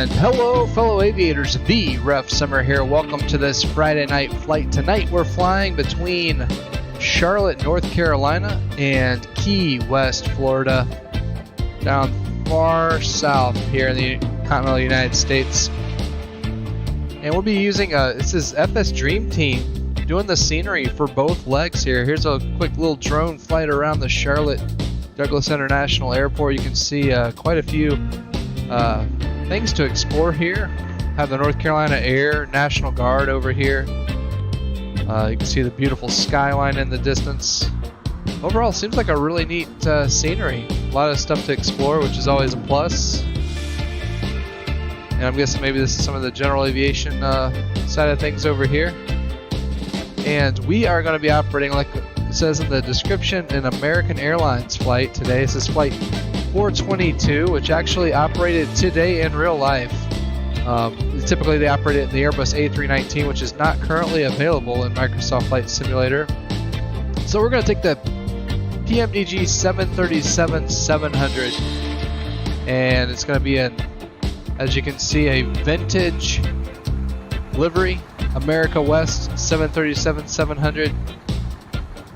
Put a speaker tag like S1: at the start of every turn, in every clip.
S1: And hello, fellow aviators. The Ref Summer here. Welcome to this Friday night flight. Tonight we're flying between Charlotte, North Carolina, and Key West, Florida, down far south here in the continental United States. And we'll be using this is FS Dreamteam doing the scenery for both legs here. Here's a quick little drone flight around the Charlotte Douglas International Airport. You can see quite a few things to explore here. Have the North Carolina Air National Guard over here. You can see the beautiful skyline in the distance. Overall, seems like a really neat scenery. A lot of stuff to explore, which is always a plus. And I'm guessing maybe this is some of the general aviation side of things over here. And we are going to be operating, like it says in the description, an American Airlines flight today. This is flight 422, which actually operated today in real life. Typically they operate it in the Airbus A319, which is not currently available in Microsoft Flight Simulator. So we're going to take the PMDG 737-700, and it's going to be an, as you can see, a vintage livery America West 737-700.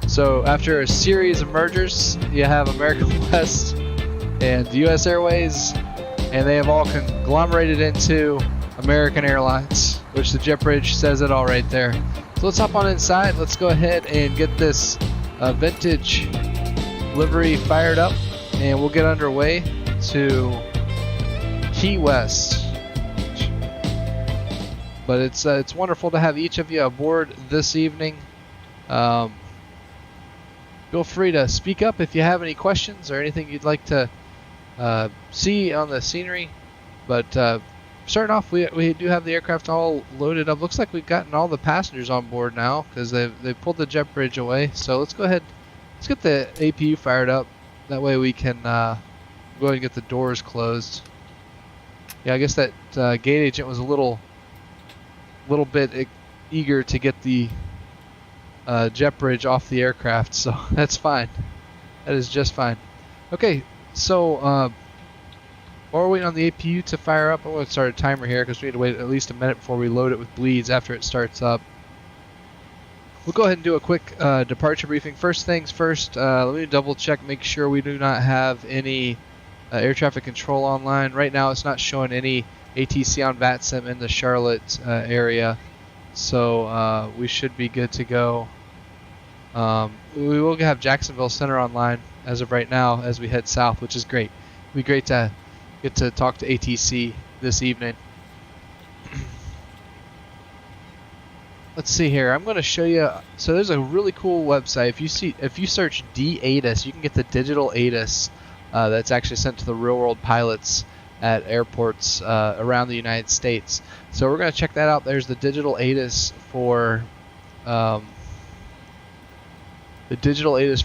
S1: So after a series of mergers, you have American West and US Airways, and they have all conglomerated into American Airlines, which the jet bridge says it all right there. So let's hop on inside. Let's go ahead and get this vintage livery fired up, and we'll get underway to Key West. But it's wonderful to have each of you aboard this evening. Feel free to speak up if you have any questions or anything you'd like to see on the scenery. But starting off, we do have the aircraft all loaded up. Looks like we've gotten all the passengers on board now because they've pulled the jet bridge away. So let's go ahead, let's get the APU fired up. That way we can go ahead and get the doors closed. Yeah, I guess that gate agent was a little bit eager to get the jet bridge off the aircraft, so that's fine. That is just fine. Okay, so while we're waiting on the APU to fire up, I'm going to start a timer here because we need to wait at least a minute before we load it with bleeds after it starts up. We'll go ahead and do a quick departure briefing. First things first, let me double check, make sure we do not have any air traffic control online. Right now it's not showing any ATC on VATSIM in the Charlotte area, so we should be good to go. We will have Jacksonville Center online as of right now as we head south, which is great. It'll be great to get to talk to ATC this evening. Let's see here. I'm going to show you. So there's a really cool website. If you search D-ATIS, you can get the digital ATIS that's actually sent to the real-world pilots at airports around the United States. So we're going to check that out. There's the digital ATIS for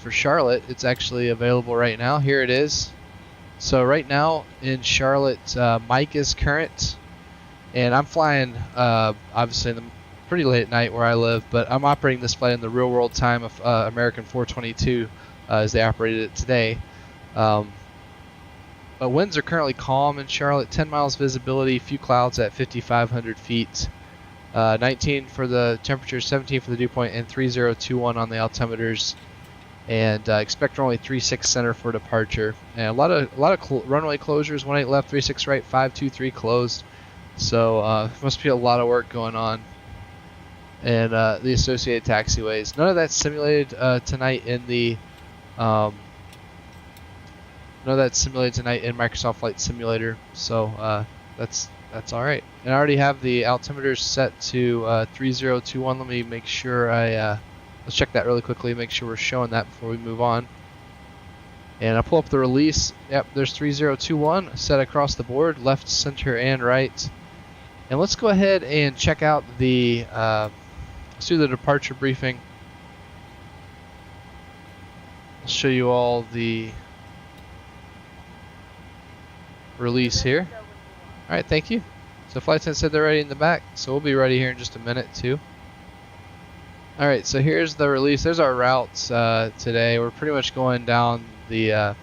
S1: Charlotte. It's actually available right now. Here it is. So right now in Charlotte, Mike is current, and I'm flying obviously pretty late at night where I live, but I'm operating this flight in the real world time of American 422 as they operated it today. But winds are currently calm in Charlotte, 10 miles visibility, few clouds at 5,500 feet. 19 for the temperature, 17 for the dew point, and 3021 on the altimeters. And expect only 36 center for departure. And a lot of runway closures, 18 left, 36 right, 523 closed. So must be a lot of work going on. And the associated taxiways. None of that's simulated tonight in the Microsoft Flight Simulator. So that's all right. And I already have the altimeters set to 3021. Let me make sure let's check that really quickly, make sure we're showing that before we move on. And I'll pull up the release. Yep, there's 3021 set across the board, left, center, and right. And let's go ahead and check out the, let's do the departure briefing. I'll show you all the release here. Alright, thank you. So flight attendant said they're ready in the back, so we'll be ready here in just a minute too. Alright, so here's the release. There's our routes today. We're pretty much going down the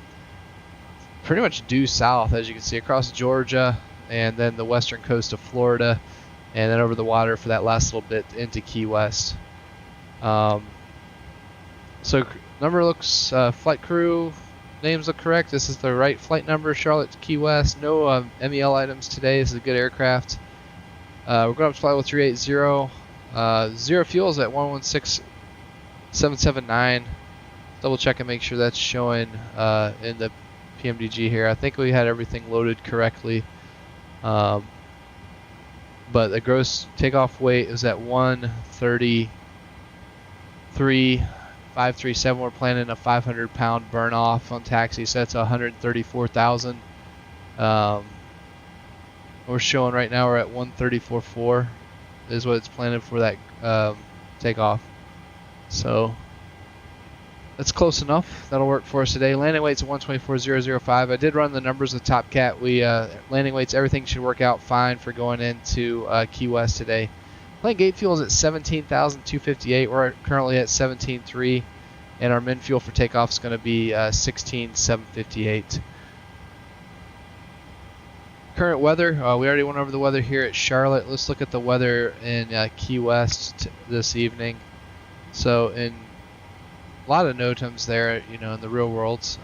S1: pretty much due south, as you can see, across Georgia, and then the western coast of Florida, and then over the water for that last little bit into Key West. So number looks, flight crew names look correct. This is the right flight number, Charlotte to Key West. No MEL items today. This is a good aircraft. We're going up to flight level 380. Zero fuel is at 116,779. Double check and make sure that's showing in the PMDG here. I think we had everything loaded correctly. But the gross takeoff weight is at 133,537. We're planning a 500-pound burn off on taxi, so that's 134,000. We're showing right now we're at 134.4 is what it's planning for that takeoff. So that's close enough. That'll work for us today. Landing weight's at 124,005. I did run the numbers with Top Cat. We landing weights, everything should work out fine for going into Key West today. Plane gate fuel is at 17,258. We're currently at 17,300, and our min fuel for takeoff is going to be 16,758. Current weather, we already went over the weather here at Charlotte. Let's look at the weather in Key West this evening. So in a lot of NOTAMs there, in the real world.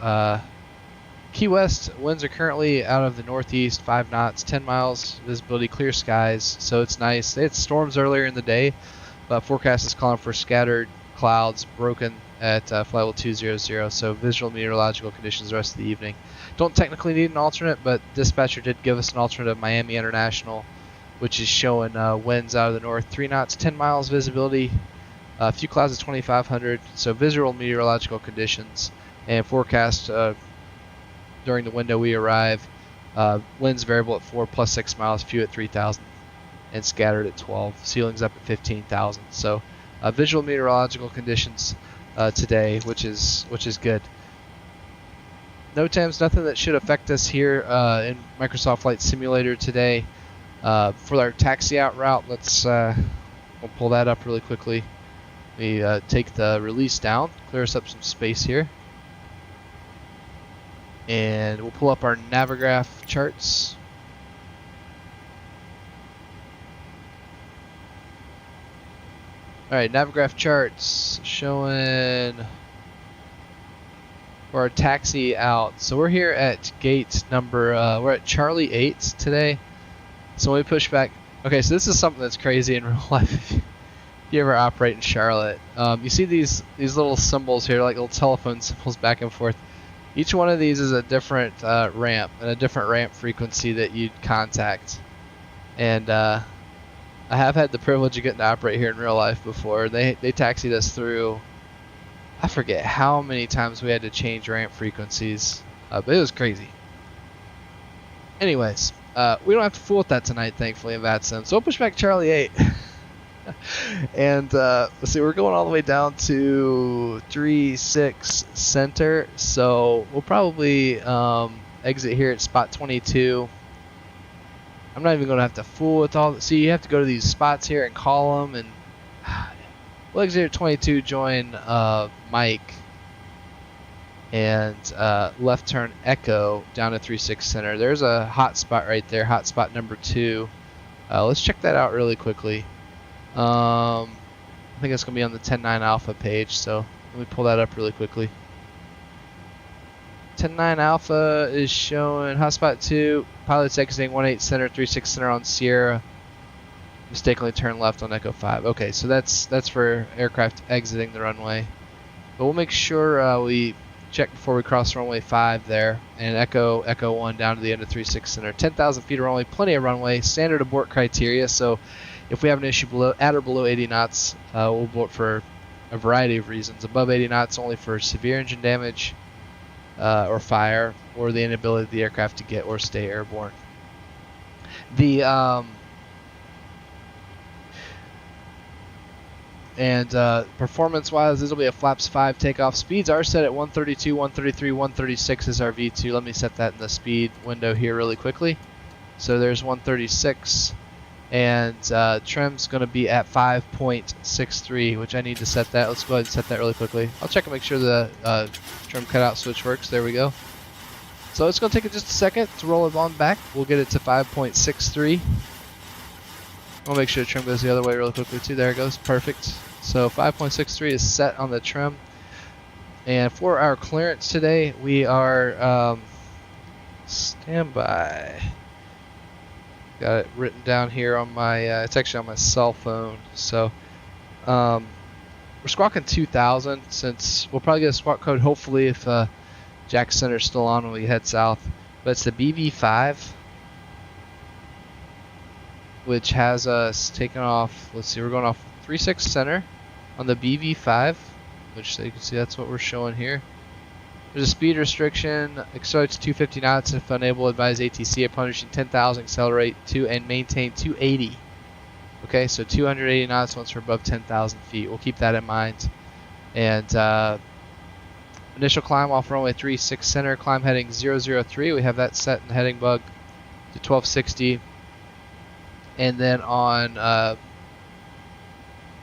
S1: Key West winds are currently out of the northeast, 5 knots, 10 miles visibility, clear skies, so it's nice. They had storms earlier in the day, but forecast is calling for scattered clouds broken at flight level 200, so visual meteorological conditions the rest of the evening. Don't technically need an alternate, but dispatcher did give us an alternate of Miami International, which is showing winds out of the north, 3 knots, 10 miles visibility, a few clouds at 2,500, so visual meteorological conditions, and forecast during the window we arrive, winds variable at 4 plus 6 miles, few at 3,000, and scattered at 12, ceilings up at 15,000. So visual meteorological conditions today, which is good. NOTAMs, nothing that should affect us here in Microsoft Flight Simulator today. For our taxi out route, we'll pull that up really quickly. We take the release down, clear us up some space here, and we'll pull up our Navigraph charts. Alright, Navigraph charts showing for our taxi out. So we're here at gate number, we're at Charlie 8 today. So when we push back, okay, so this is something that's crazy in real life. If you ever operate in Charlotte, you see these little symbols here, like little telephone symbols back and forth. Each one of these is a different ramp and a different ramp frequency that you'd contact. And I have had the privilege of getting to operate here in real life before. They taxied us through, I forget how many times we had to change ramp frequencies, but it was crazy. Anyways, we don't have to fool with that tonight, thankfully, in VATSIM. So we'll push back Charlie 8. And let's see, we're going all the way down to 36 center. So we'll probably exit here at spot 22. I'm not even going to have to fool with all. See, you have to go to these spots here and call them, and we'll exit at 22, join Mike, and left turn Echo down to 36 center. There's a hot spot right there, hot spot number 2. Let's check that out really quickly. I think it's going to be on the 10.9 alpha page, so let me pull that up really quickly. 10.9 alpha is showing hotspot 2, pilots exiting 18 center, 36 center on Sierra, mistakenly turned left on Echo 5. Okay, so that's for aircraft exiting the runway. But we'll make sure we check before we cross runway 5 there, and Echo 1 down to the end of 36 center. 10,000 feet of runway, plenty of runway, standard abort criteria, so if we have an issue at or below 80 knots, we'll abort for a variety of reasons. Above 80 knots only for severe engine damage or fire, or the inability of the aircraft to get or stay airborne. Performance-wise, this will be a flaps 5 takeoff. Speeds are set at 132, 133, 136 is our V2. Let me set that in the speed window here really quickly. So there's 136. And trim's going to be at 5.63, which I need to set that. Let's go ahead and set that really quickly. I'll check and make sure the trim cutout switch works. There we go. So it's going to take it just a second to roll it on back. We'll get it to 5.63. I'll make sure the trim goes the other way really quickly too. There it goes. Perfect. So 5.63 is set on the trim. And for our clearance today, we are standby. Got it written down here on my, it's actually on my cell phone. So we're squawking 2,000 since we'll probably get a squawk code hopefully if Jack Center's still on when we head south. But it's the BV5, which has us taking off, let's see, we're going off 36 center on the BV5, which so you can see that's what we're showing here. There's a speed restriction, accelerates 250 knots if unable, advise ATC upon reaching 10,000, accelerate to and maintain 280. Okay, so 280 knots once we're above 10,000 feet. We'll keep that in mind. And initial climb off runway 36 center, climb heading 003. We have that set in the heading bug to 1260. And then on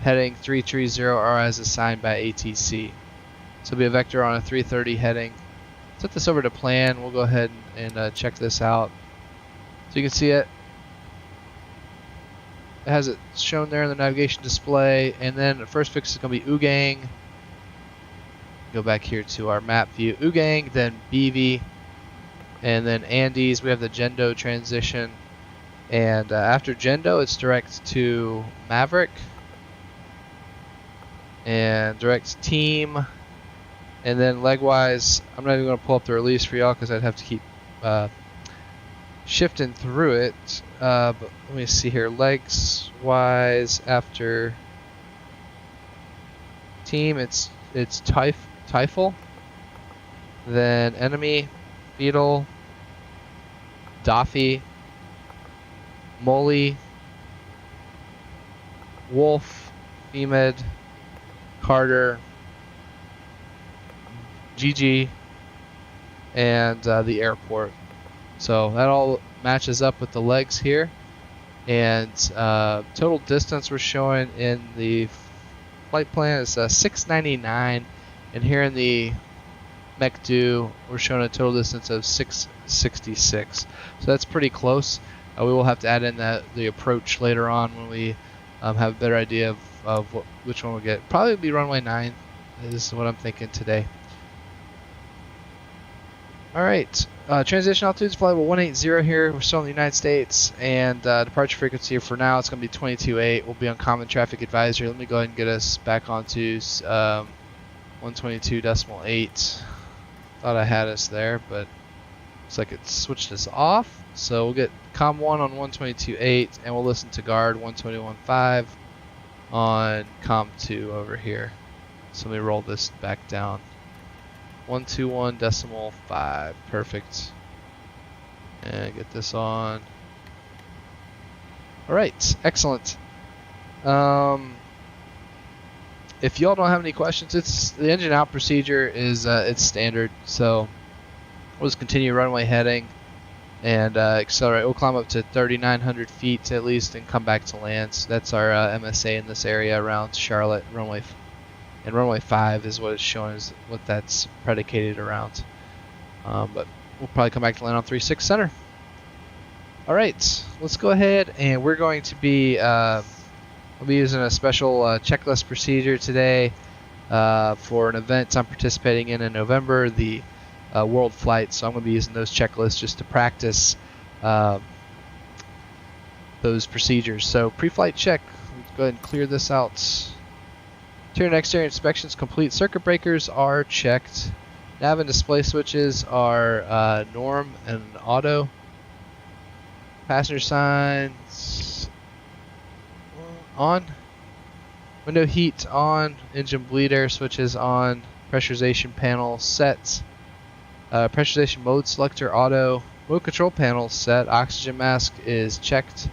S1: heading 330 are as assigned by ATC. So it'll be a vector on a 330 heading. Set this over to plan. We'll go ahead and check this out. So you can see it. It has it shown there in the navigation display. And then the first fix is going to be Ugang. Go back here to our map view. Ugang, then BV, and then Andes. We have the Gendo transition. And after Gendo, it's direct to Maverick. And direct team. And then leg-wise, I'm not even going to pull up the release for y'all because I'd have to keep shifting through it. But let me see here. Legs-wise, after team, it's Typhal. Then enemy, Beetle, Daffy, Molly, Wolf, Emed, Carter, GG, and the airport. So that all matches up with the legs here. And total distance we're showing in the flight plan is 699. And here in the MECDO, we're showing a total distance of 666. So that's pretty close. We will have to add in the approach later on when we have a better idea of which one we'll get. Probably be runway 9 is what I'm thinking today. Alright, transition altitude is flight level 180 here. We're still in the United States. And departure frequency for now, it's going to be 22.8. We'll be on common traffic advisory. Let me go ahead and get us back onto 122.8. Thought I had us there, but looks like it switched us off. So we'll get COM 1 on 122.8, and we'll listen to guard 121.5 on COM 2 over here. So let me roll this back down. 121.5. Perfect. And get this on. Alright, excellent. If y'all don't have any questions, it's the engine out procedure is it's standard. So we'll just continue runway heading and accelerate. We'll climb up to 3,900 feet at least and come back to land. So that's our MSA in this area around Charlotte runway. And runway 5 is what it's showing, is what that's predicated around. But we'll probably come back to land on 36 center. All right, let's go ahead and we're going to be I'll be using a special checklist procedure today for an event I'm participating in November, the World Flight. So I'm going to be using those checklists just to practice those procedures. So pre-flight check. Let's go ahead and clear this out. Interior and exterior inspections complete. Circuit breakers are checked. Nav and display switches are norm and auto. Passenger signs on. Window heat on. Engine bleed air switches on. Pressurization panel set. Pressurization mode selector auto. Mode control panel set. Oxygen mask is checked.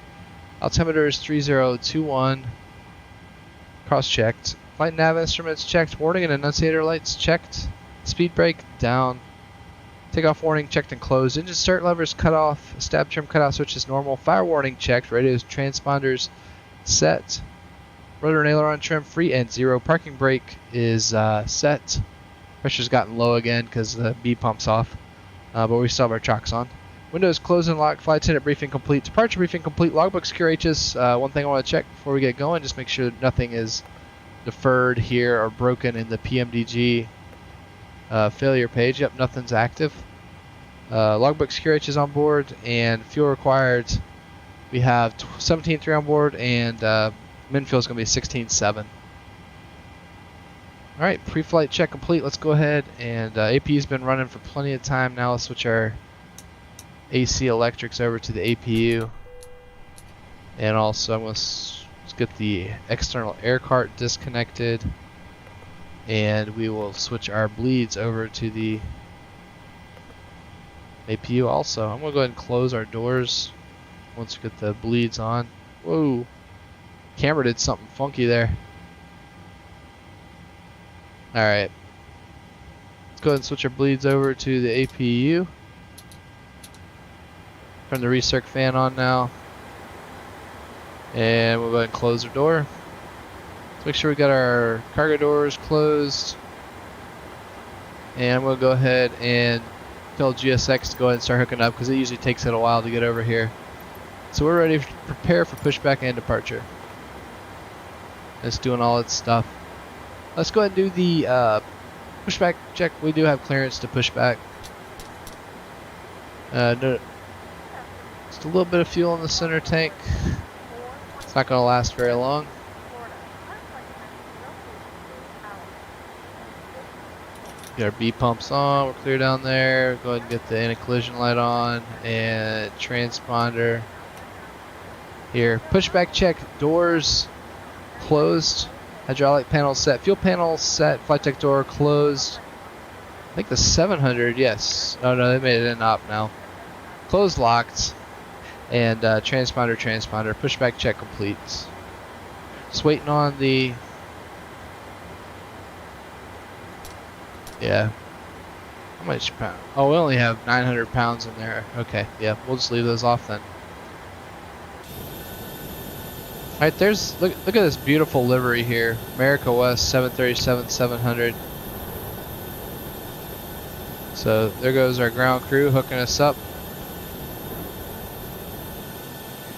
S1: Altimeter is 3021. Cross checked. Flight nav instruments checked. Warning and annunciator lights checked. Speed brake down. Takeoff warning checked and closed. Engine start levers cut off. Stab trim cutoff switch is normal. Fire warning checked. Radio transponders set. Rotor and aileron trim free and 0. Parking brake is set. Pressure's gotten low again because the B pump's off. but we still have our chocks on. Windows closed and locked. Flight attendant briefing complete. Departure briefing complete. Logbook secure H's. One thing I want to check before we get going, just make sure that nothing is deferred here or broken in the PMDG failure page. Yep, nothing's active. Logbook secure H is on board, and fuel required. We have 17.3 on board, and min fuel is going to be 16.7. All right, pre-flight check complete. Let's go ahead, and APU's been running for plenty of time now. Let's switch our AC electrics over to the APU, and also I'm going to get the external air cart disconnected, and we will switch our bleeds over to the APU also. I'm going to go ahead and close our doors once we get the bleeds on. Whoa, camera did something funky there. Alright, let's go ahead and switch our bleeds over to the APU. Turn the recirc fan on now. And we'll go ahead and close our door. Let's make sure we got our cargo doors closed. And we'll go ahead and tell GSX to go ahead and start hooking up, because it usually takes it a while to get over here. So we're ready to prepare for pushback and departure. It's doing all its stuff. Let's go ahead and do the pushback check. We do have clearance to push back. Just a little bit of fuel in the center tank. It's not going to last very long. Get our B pumps on. We're clear down there. Go ahead and get the anti-collision light on and transponder. Here, pushback check. Doors closed. Hydraulic panel set. Fuel panel set. Flight deck door closed. I think the 700. Yes. Oh no, they made it in op now. Closed, locked. And transponder. Pushback check complete. Just waiting on the. Yeah. How much pound? Oh, we only have 900 pounds in there. Okay. Yeah, we'll just leave those off then. Alright, look at this beautiful livery here. America West 737-700. So there goes our ground crew hooking us up.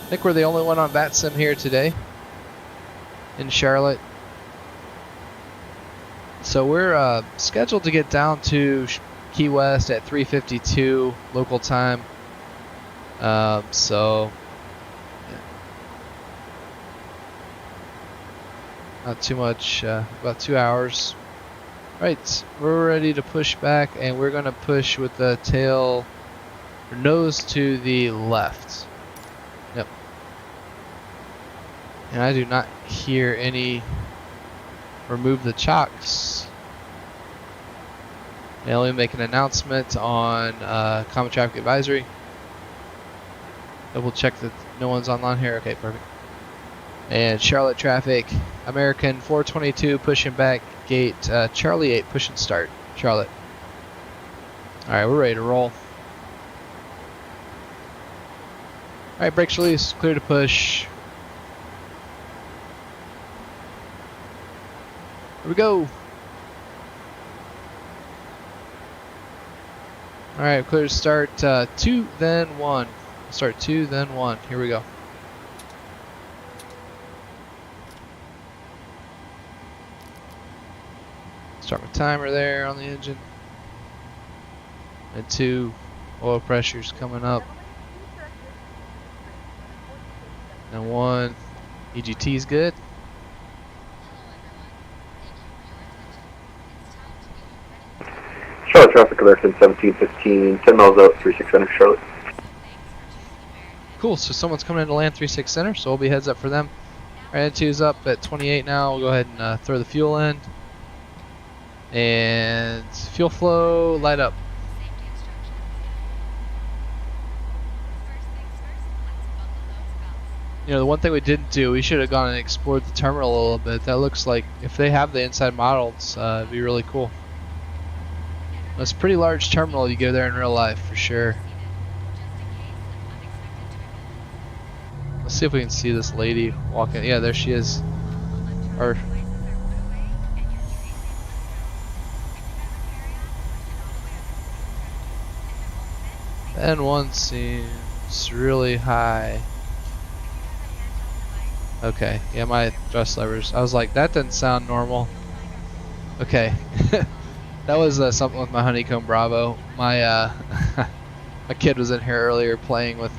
S1: I think we're the only one on VATSIM here today in Charlotte. So we're scheduled to get down to Key West at 3:52 local time. So not too much, about 2 hours. Right, we're ready to push back, and we're going to push with the tail or nose to the left. Yep. And I do not hear any remove the chocks. Now let me make an announcement on Common Traffic Advisory. Double check that no one's online here. Okay, perfect. And Charlotte traffic, American 422 pushing back, gate Charlie 8 push and start, Charlotte. Alright, we're ready to roll. Alright, brakes release, clear to push. Here we go. Alright, clear to start 2, then 1. Start 2, then 1. Here we go. Start my timer there on the engine. And 2, oil pressure's coming up. And 1, EGT's good.
S2: Charlotte traffic American 1715, 10 miles out, 36 center, Charlotte.
S1: Cool, so someone's coming in to land 36 center, so we'll be heads up for them. Our N2's up at 28 now. We'll go ahead and throw the fuel in. And fuel flow, light up. You know, the one thing we didn't do, we should have gone and explored the terminal a little bit. That looks like, if they have the inside models, it'd be really cool. It's a pretty large terminal. You go there in real life for sure. Let's see if we can see this lady walking. Yeah, there she is. Or N1 seems really high. Okay, yeah, my thrust levers. I was like, that doesn't sound normal. Okay, that was something with my Honeycomb Bravo. My my kid was in here earlier playing with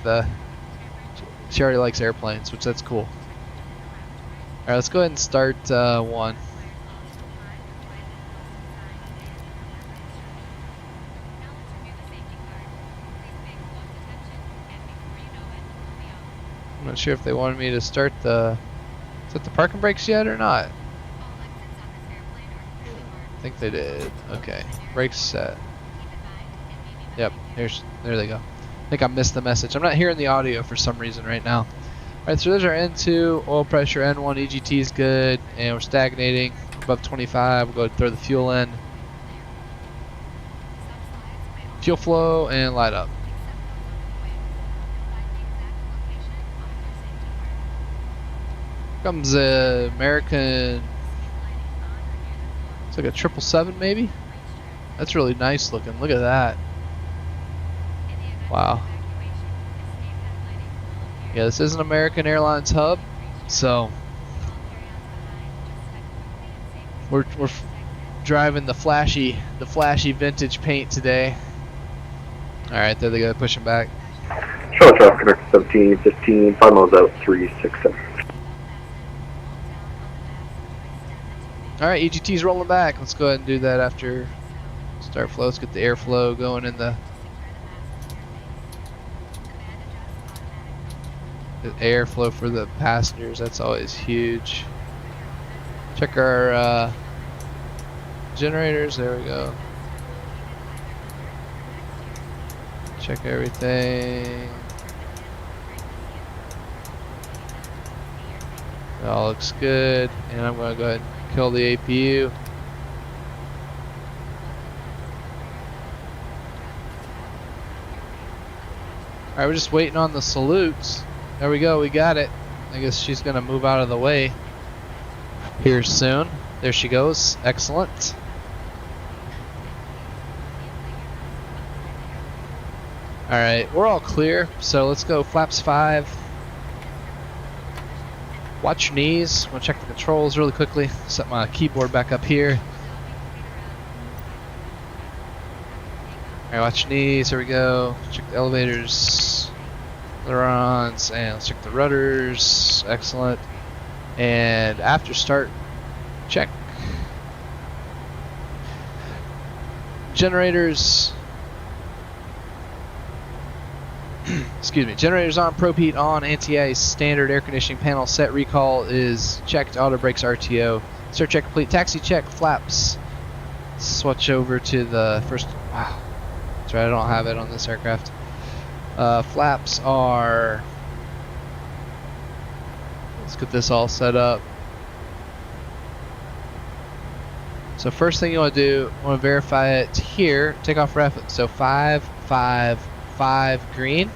S1: she already likes airplanes, which that's cool. All right, let's go ahead and start one. I'm not sure if they wanted me to start the parking brakes yet or not. I think they did. Okay, brakes set. Yep, there they go. I think I missed the message. I'm not hearing the audio for some reason right now. Alright, so there's our N2, oil pressure, N1, EGT is good, and we're stagnating above 25. We'll go ahead and throw the fuel in. Fuel flow and light up. Comes the American, it's like a 777 maybe? That's really nice looking, look at that. Wow. Yeah, this is an American Airlines hub, so we're driving the flashy vintage paint today. All right, there they go, pushing back.
S2: Charlotte traffic connect 1715, 5 miles out, 367.
S1: All right, EGT's rolling back. Let's go ahead and do that after start flow. Let's get the airflow going in the airflow for the passengers. That's always huge. Check our generators. There we go. Check everything. It all looks good, and I'm going to go ahead and kill the APU. Alright, we're just waiting on the salutes. There we go, we got it. I guess she's going to move out of the way here soon. There she goes. Excellent. Alright, we're all clear, so let's go flaps 5. Watch your knees. I'm going to check the controls really quickly. Set my keyboard back up here. Alright, watch your knees. Here we go. Check the elevators, ailerons, and let's check the rudders. Excellent. And after start, check. Generators. Excuse me. Generators on, probe heat on, anti-ice, standard air conditioning panel set, recall is checked, auto brakes RTO, start check complete, taxi check, flaps. Switch over to the first. Wow, that's right. I don't have it on this aircraft. Flaps are. Let's get this all set up. So first thing you want to do, you want to verify it here. Takeoff ref. So 555 green.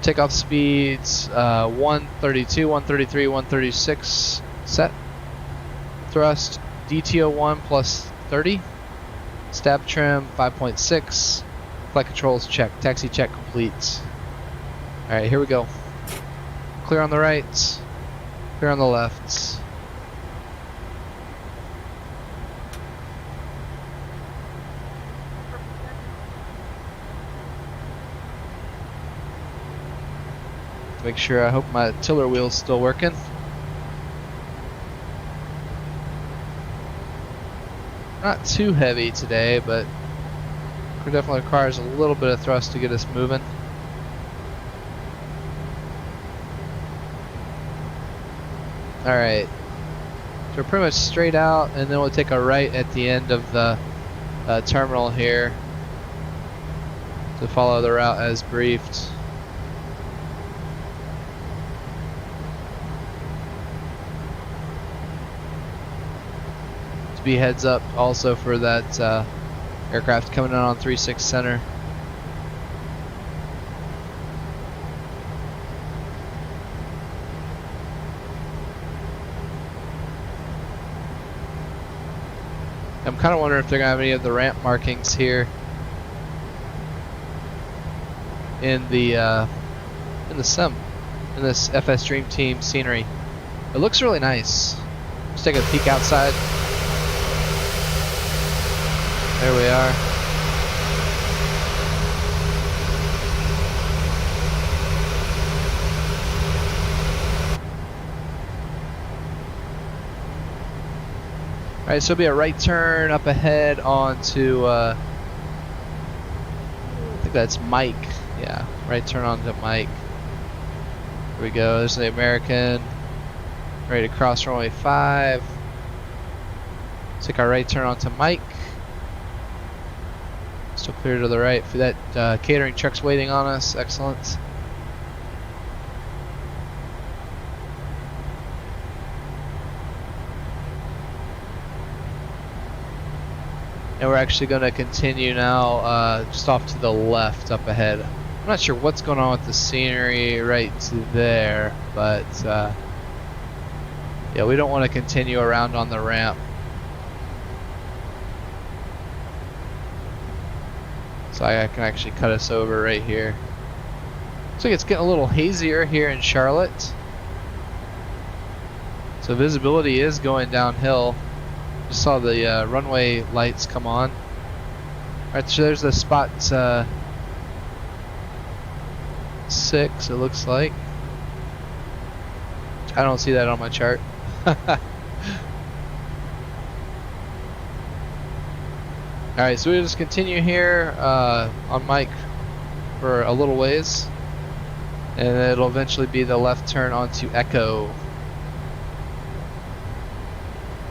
S1: Takeoff speeds 132, 133, 136 set. Thrust DTO1 plus 30. Stab trim 5.6. Flight controls check. Taxi check complete. Alright, here we go. Clear on the right. Clear on the left. Make sure, I hope my tiller wheel's still working. Not too heavy today, but it definitely requires a little bit of thrust to get us moving. Alright, so we're pretty much straight out, and then we'll take a right at the end of the terminal here to follow the route as briefed. To be heads up also for that aircraft coming in on 36 center. I'm kind of wondering if they're going to have any of the ramp markings here. in the sim, in this FS Dreamteam scenery. It looks really nice. Let's take a peek outside. There we are. Alright, so it'll be a right turn up ahead onto, I think that's Mike. Yeah, right turn onto Mike. Here we go, there's the American. Ready to cross runway 5. Take our right turn onto Mike. Still clear to the right. For that catering truck's waiting on us. Excellent. And we're actually going to continue now just off to the left up ahead. I'm not sure what's going on with the scenery right there, but yeah, we don't want to continue around on the ramp. So I can actually cut us over right here. Looks like it's getting a little hazier here in Charlotte. So visibility is going downhill. Just saw the runway lights come on. Alright, so there's the spot 6, it looks like. I don't see that on my chart. Alright, so we'll just continue here on Mike for a little ways. And it'll eventually be the left turn onto Echo.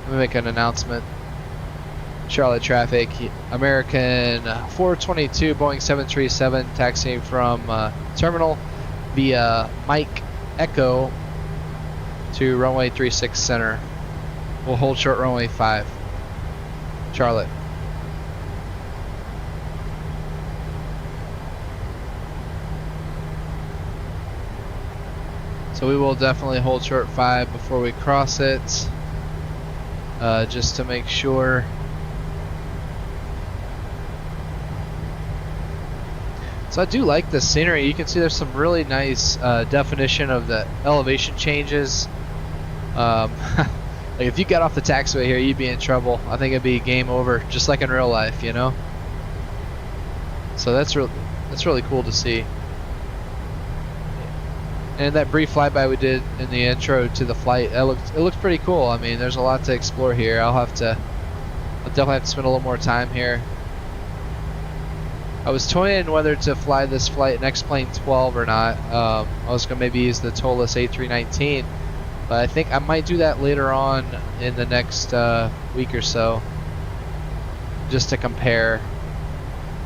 S1: Let me make an announcement. Charlotte traffic, American 422 Boeing 737 taxiing from terminal via Mike Echo to runway 36 center. We'll hold short runway 5. Charlotte. So we will definitely hold short 5 before we cross it, just to make sure. So I do like the scenery. You can see there's some really nice definition of the elevation changes. Like if you got off the taxiway here, you'd be in trouble. I think it'd be game over, just like in real life, you know. So that's really cool to see. And that brief flyby we did in the intro to the flight, it looks pretty cool. I mean, there's a lot to explore here. I'll definitely have to spend a little more time here. I was toying whether to fly this flight in X-Plane 12 or not. I was going to maybe use the TOLUS A319, but I think I might do that later on in the next week or so, just to compare.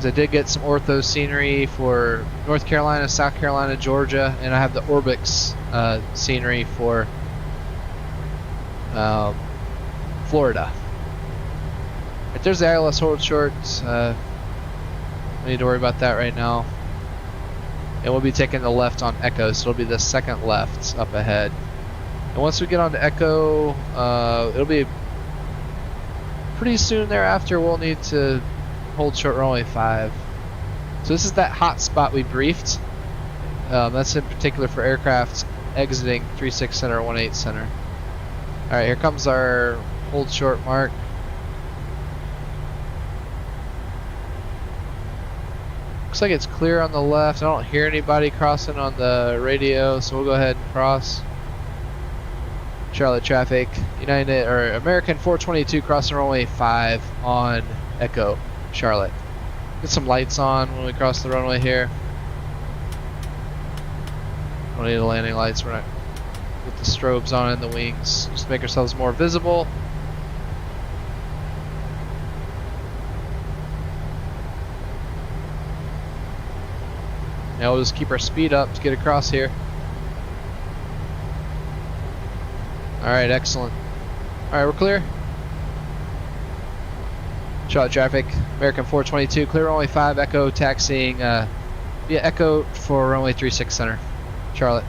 S1: I did get some ortho scenery for North Carolina, South Carolina, Georgia, and I have the Orbix scenery for Florida. Right, there's the ILS hold short. No need to worry about that right now. And we'll be taking the left on Echo, so it'll be the second left up ahead. And once we get onto Echo, it'll be pretty soon thereafter we'll need to hold short runway 5. So this is that hot spot we briefed. That's in particular for aircraft exiting 36 center or 18 center. Alright, here comes our hold short mark. Looks like it's clear on the left. I don't hear anybody crossing on the radio, so we'll go ahead and cross. Charlotte traffic, United or American 422 crossing runway 5 on Echo. Charlotte. Get some lights on when we cross the runway here. Don't need the landing lights. We're not with the strobes on in the wings. Just to make ourselves more visible. Now we'll just keep our speed up to get across here. Alright, excellent. Alright, we're clear. Charlotte traffic, American 422, clear runway 5, Echo taxiing via Echo for runway 36 center. Charlotte.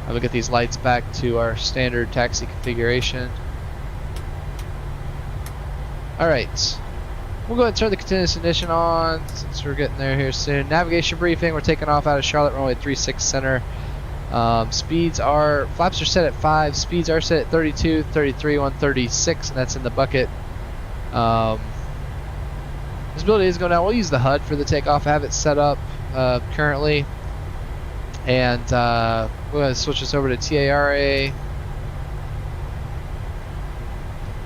S1: I will get these lights back to our standard taxi configuration. Alright. We'll go ahead and turn the continuous ignition on since we're getting there here soon. Navigation briefing. We're taking off out of Charlotte runway 36 center. Flaps are set at 5. Speeds are set at 32, 33, 136, and that's in the bucket. Visibility is going down. We'll use the HUD for the takeoff. I have it set up currently. And we're going to switch this over to TARA.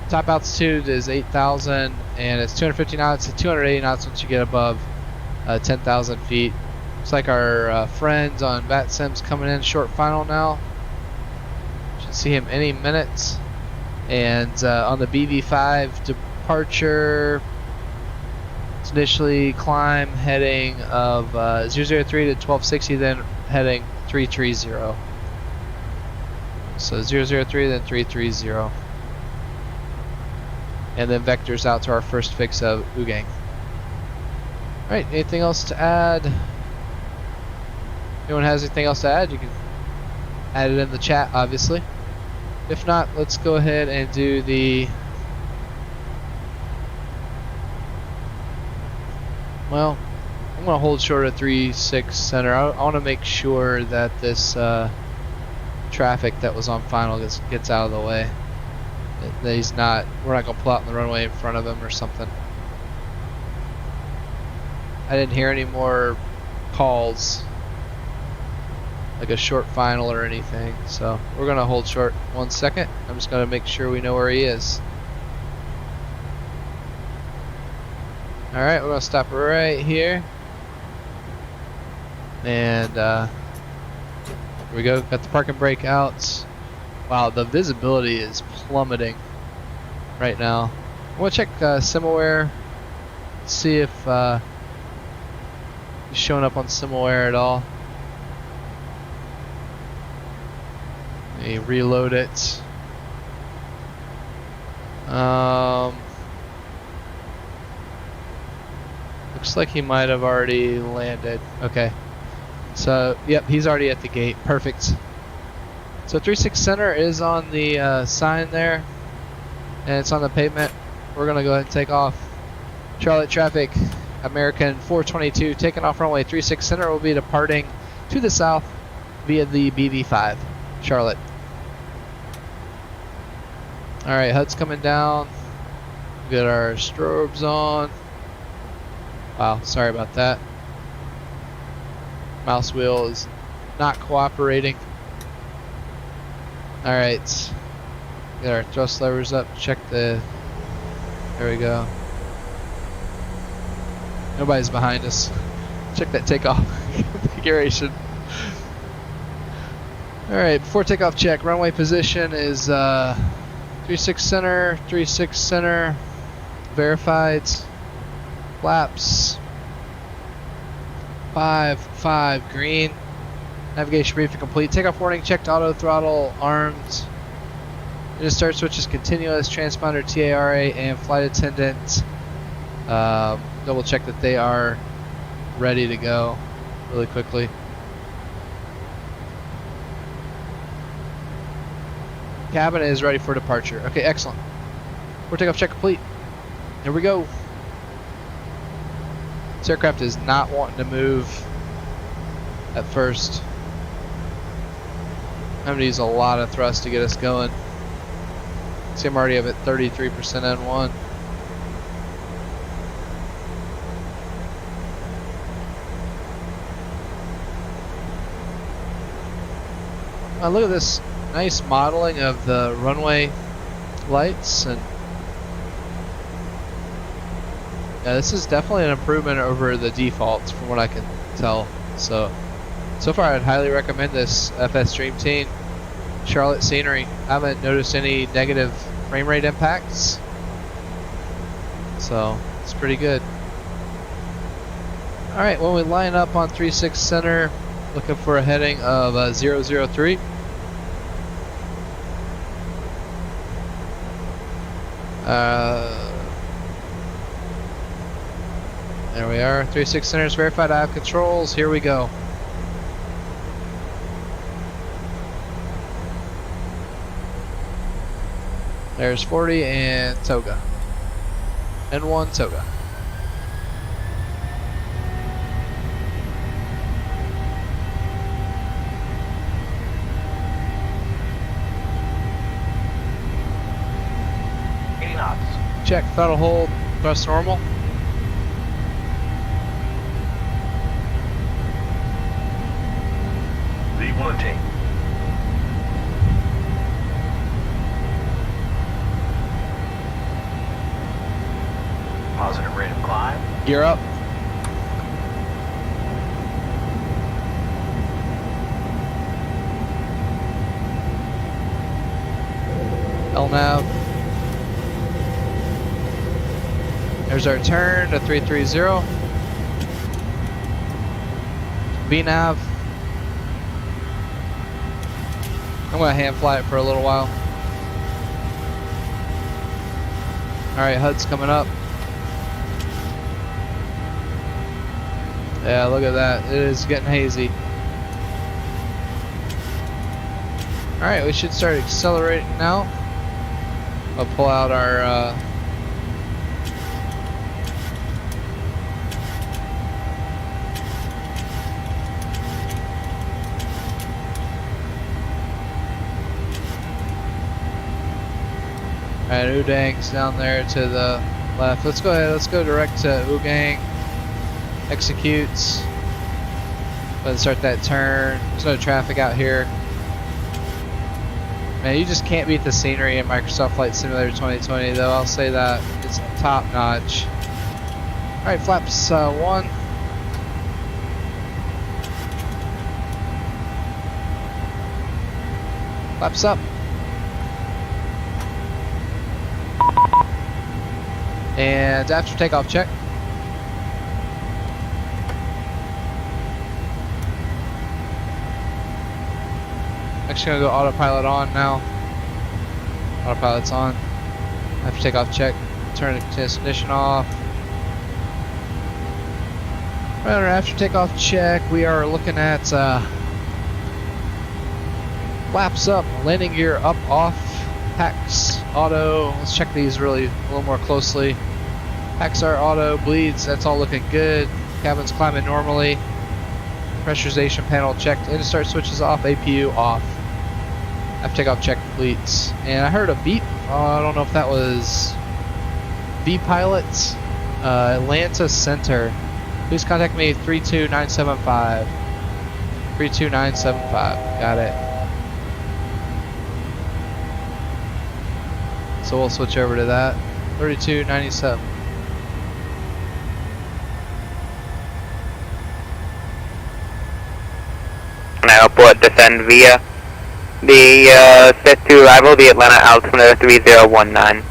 S1: Top altitude is 8,000 and it's 250 knots to 280 knots once you get above 10,000 feet. Looks like our friends on VATSIM's coming in short final now. Should see him any minute. And on the BV5 departure, it's initially climb heading of 003 to 1260, then heading 330. So 003, then 330. And then vectors out to our first fix of Ugang. Alright, anything else to add? Anyone has anything else to add? You can add it in the chat, obviously. If not, let's go ahead and do the... Well, I'm going to hold short of 3-6 center. I want to make sure that this traffic that was on final gets out of the way. That we're not going to pull out on the runway in front of him or something. I didn't hear any more calls, like a short final or anything, so we're going to hold short 1 second. I'm just going to make sure we know where he is. Alright, we're going to stop right here. And here we go, got the parking brake out. Wow, the visibility is plummeting right now. I'm going to check SimAware, see if he's showing up on SimAware at all. Let me reload it. Looks like he might have already landed. Okay. So, yep, he's already at the gate. Perfect. So 36 center is on the sign there, and it's on the pavement. We're going to go ahead and take off. Charlotte traffic, American 422, taking off runway 36 center. Will be departing to the south via the BV5, Charlotte. Alright, HUD's coming down. Get our strobes on. Wow, sorry about that. Mouse wheel is not cooperating. Alright, get our thrust levers up, check the, there we go. Nobody's behind us. Check that takeoff configuration. Alright, before takeoff check, runway position is 36 center, verified, flaps, 5 green. Navigation briefing complete. Takeoff warning checked. Auto throttle armed. Engine start switch is continuous. Transponder TARA and flight attendant. Double check that they are ready to go really quickly. Cabin is ready for departure. Okay, excellent. Before takeoff check complete. Here we go. This aircraft is not wanting to move at first. I'm going to use a lot of thrust to get us going. See, I'm already up at 33% N1. Look at this nice modeling of the runway lights, and yeah, this is definitely an improvement over the defaults from what I can tell. So far I'd highly recommend this FS Dreamteam Charlotte scenery. I haven't noticed any negative frame rate impacts, so it's pretty good. Alright, when we line up on 36 center, looking for a heading of 003. There we are. 36 center is verified. I have controls. Here we go. There's 40 and Toga. N1 Toga.
S3: knots.
S1: Check throttle hold, thrust normal.
S3: Lead 1 take. Positive rate of climb.
S1: Gear up. LNAV. There's our turn to 330. VNAV. I'm gonna hand fly it for a little while. Alright, HUD's coming up. Yeah, look at that. It is getting hazy. Alright, we should start accelerating now. I'll pull out our Alright, Udang's down there to the left. Let's go ahead, let's go direct to Udang. Executes. Let's start that turn. There's no traffic out here. Man, you just can't beat the scenery in Microsoft Flight Simulator 2020 though, I'll say that. It's top notch. Alright, flaps 1. Flaps up. And after takeoff check. Actually gonna go autopilot on now. Autopilot's on. After takeoff check, turn the ignition off. Right after takeoff check, we are looking at flaps up, landing gear up, off, packs, auto. Let's check these really a little more closely. Packs are auto, bleeds, that's all looking good. Cabin's climbing normally. Pressurization panel checked. Start switches off, APU off. After takeoff check completes. And I heard a beep. I don't know if that was V-Pilots. Atlanta Center. Please contact me 32975. 32975. Got it. So we'll switch over to that. 3297.
S4: Airport descend via the set to arrival, the Atlanta altimeter 3019.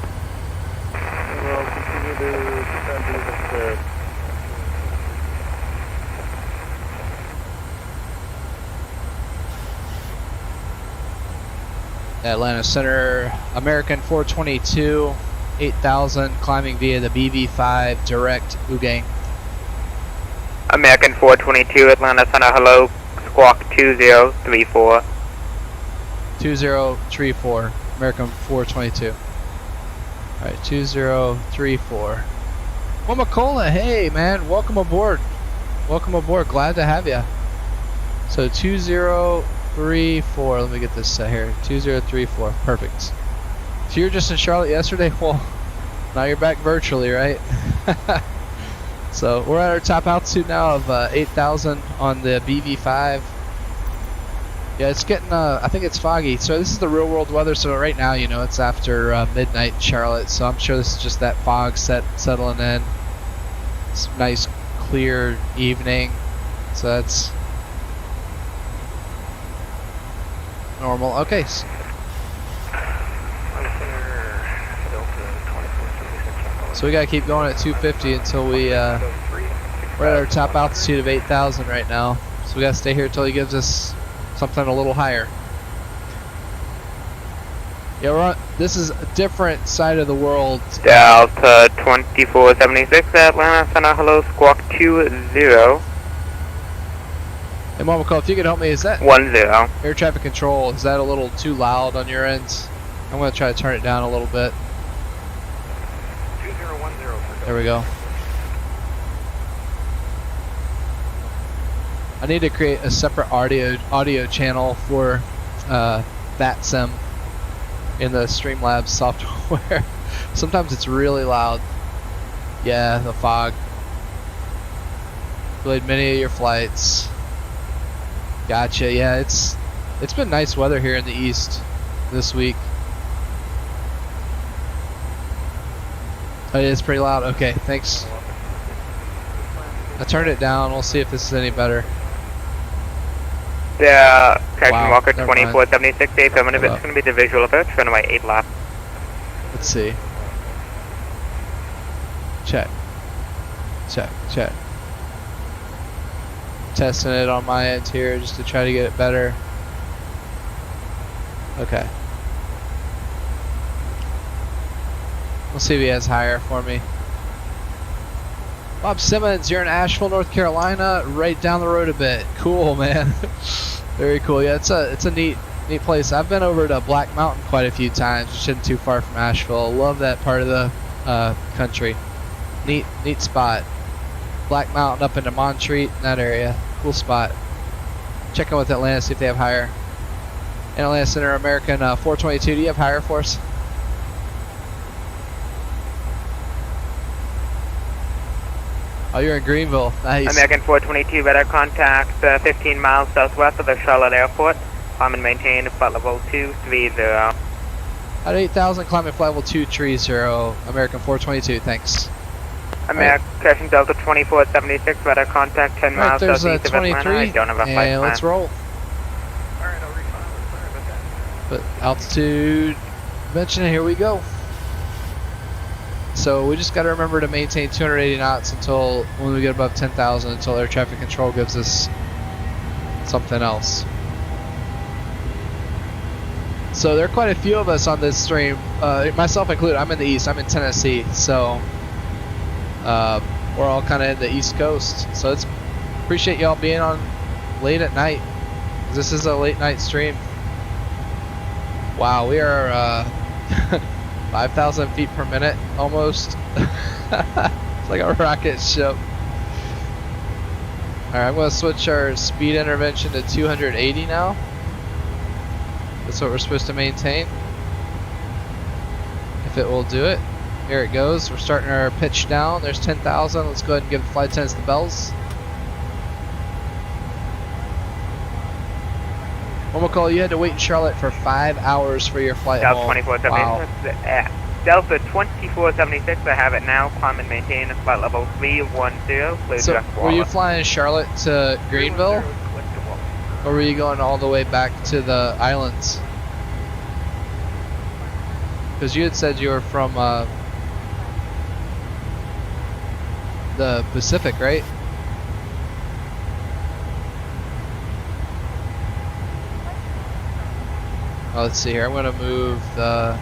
S1: Atlanta Center, American 422, 8000, climbing via the BV5 direct Ugang.
S4: American 422, Atlanta Center, hello, squawk 2034.
S1: 2034, American 422. Alright, 2034. Womacola, hey man, welcome aboard. Welcome aboard, glad to have you. So 2034, let me get this set here. 2034, perfect. So you were just in Charlotte yesterday? Well, now you're back virtually, right? So we're at our top altitude now of 8,000 on the BV5. Yeah, it's getting, I think it's foggy. So this is the real world weather. So right now, you know, it's after midnight in Charlotte. So I'm sure this is just that fog settling in. It's a nice, clear evening. So that's normal. Okay. So we gotta keep going at 250 until we, we're at our top altitude of 8,000 right now. So we gotta stay here until he gives us something a little higher. Yeah, this is a different side of the world.
S4: Delta 2476, Atlanta Center, hello, squawk 20.
S1: Hey, Momoko, if you could help me, is that
S4: 10.
S1: air traffic control, is that a little too loud on your ends? I'm gonna try to turn it down a little bit.
S3: 2010.
S1: There we go. I need to create a separate audio channel for VATSIM. in the Streamlabs software. Sometimes it's really loud. Yeah, the fog. Delayed many of your flights. Gotcha. Yeah, it's been nice weather here in the east this week. Oh, yeah, it's pretty loud. Okay, thanks. I turned it down. We'll see if this is any better.
S4: The correction
S1: Wow,
S4: Walker
S1: never mind.
S4: 2476, the affirmative,
S1: Hold
S4: it's
S1: up.
S4: going to be the visual approach, runway 8 left.
S1: Let's see. Check. Check. Check. Testing it on my end here just to try to get it better. Okay. We'll see if he has higher for me. Bob Simmons, you're in Asheville, North Carolina, right down the road a bit. Cool, man. Very cool. Yeah, it's a neat place. I've been over to Black Mountain quite a few times, which isn't too far from Asheville. Love that part of the country. Neat spot. Black Mountain up into Montreat, in that area. Cool spot. Check in with Atlanta, see if they have higher. And Atlanta Center, American 422. Do you have higher for us? Oh, you're in Greenville. Nice.
S4: American 422, radar contact 15 miles southwest of the Charlotte Airport. Climb and maintain flight level 230.
S1: At 8,000, climbing flight level 230. American 422, thanks.
S4: American correction Delta 2476, radar contact 10
S1: Alright,
S4: miles
S1: there's a
S4: southeast of Atlanta. I
S1: 23,
S4: don't have a flight
S1: and
S4: plan.
S1: let's roll.
S3: Alright, I'll refund. Sorry about that.
S1: But altitude mention, here we go. So we just got to remember to maintain 280 knots until when we get above 10,000, until air traffic control gives us something else. So there are quite a few of us on this stream, myself included. I'm in the east. I'm in Tennessee, so we're all kind of in the East Coast. So it's appreciate y'all being on late at night. This is a late night stream. Wow, we are 5,000 feet per minute almost. It's like a rocket ship. All right, I'm going to switch our speed intervention to 280 now. That's what we're supposed to maintain. If it will do it. Here it goes. We're starting our pitch down. There's 10,000. Let's go ahead and give the flight attendants the bells. Momocall, you had to wait in Charlotte for 5 hours for your flight
S4: Delta
S1: home.
S4: 2476,
S1: Wow.
S4: Delta 2476, I have it now. Climb and maintain flight level 310. Clear
S1: So,
S4: direct
S1: were you
S4: wallet.
S1: flying Charlotte to Greenville? Or were you going all the way back to the islands? Because you had said you were from the Pacific, right? Oh, let's see here. I'm going to move the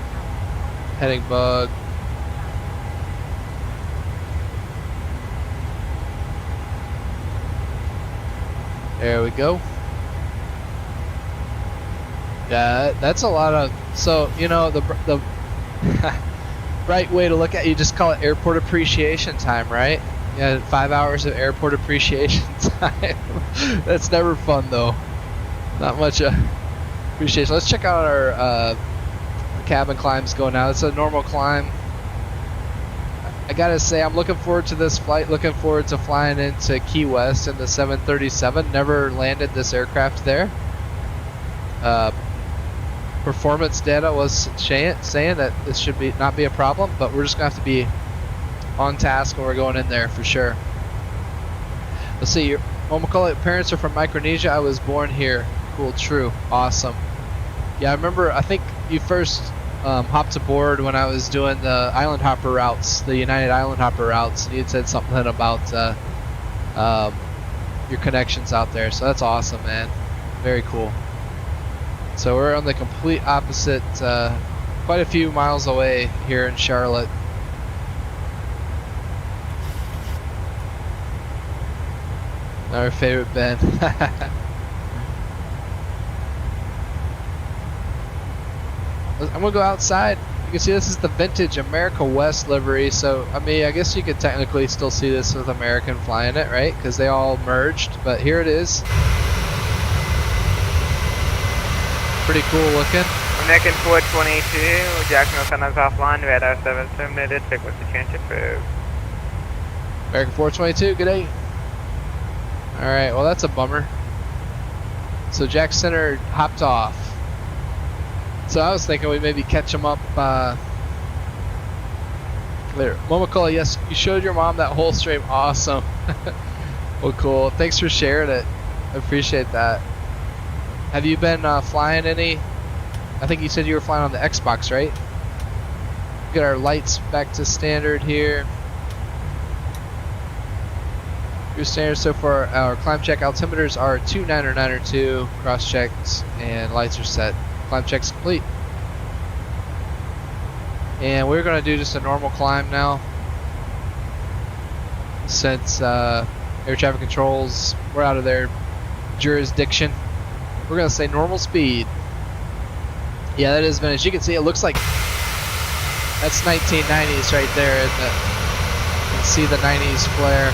S1: heading bug. There we go. Yeah, that's a lot of. So you know the right way to look at it, you just call it airport appreciation time, right? Yeah, 5 hours of airport appreciation time. That's never fun though. Not much appreciation. Let's check out our cabin climbs going now. It's a normal climb. I gotta say, I'm looking forward to this flight. Looking forward to flying into Key West in the 737. Never landed this aircraft there. Performance data was saying that this should not be a problem, but we're just gonna have to be on task when we're going in there for sure. Let's see. Your Momocall parents are from Micronesia. I was born here. Cool. True. Awesome. Yeah, I remember. I think you first hopped aboard when I was doing the island hopper routes, the United Island hopper routes, and you had said something about your connections out there. So that's awesome, man. Very cool. So we're on the complete opposite, quite a few miles away here in Charlotte. Our favorite Ben. I'm gonna go outside. You can see this is the vintage America West livery. So I mean, I guess you could technically still see this with American flying it, right? Because they all merged. But here it is. Pretty cool looking.
S4: American 422, Jacksonville Connects offline, radar 7 terminated, check what's the change approved.
S1: American 422, good day. Alright, well that's a bummer. So Jack Center hopped off. So I was thinking we'd maybe catch him up later. Momocolo, yes, you showed your mom that whole stream. Awesome. Well, cool. Thanks for sharing it. I appreciate that. Have you been flying any? I think you said you were flying on the Xbox, right? Get our lights back to standard here. Your standard so far, our climb check altimeters are 29 or 9 or 2, cross checks, and lights are set. Climb check's complete. And we're going to do just a normal climb now. Since air traffic controls, we're out of their jurisdiction. We're going to say normal speed. Yeah, that is vintage. You can see it looks like that's 1990s right there, isn't it? You can see the 90s flare.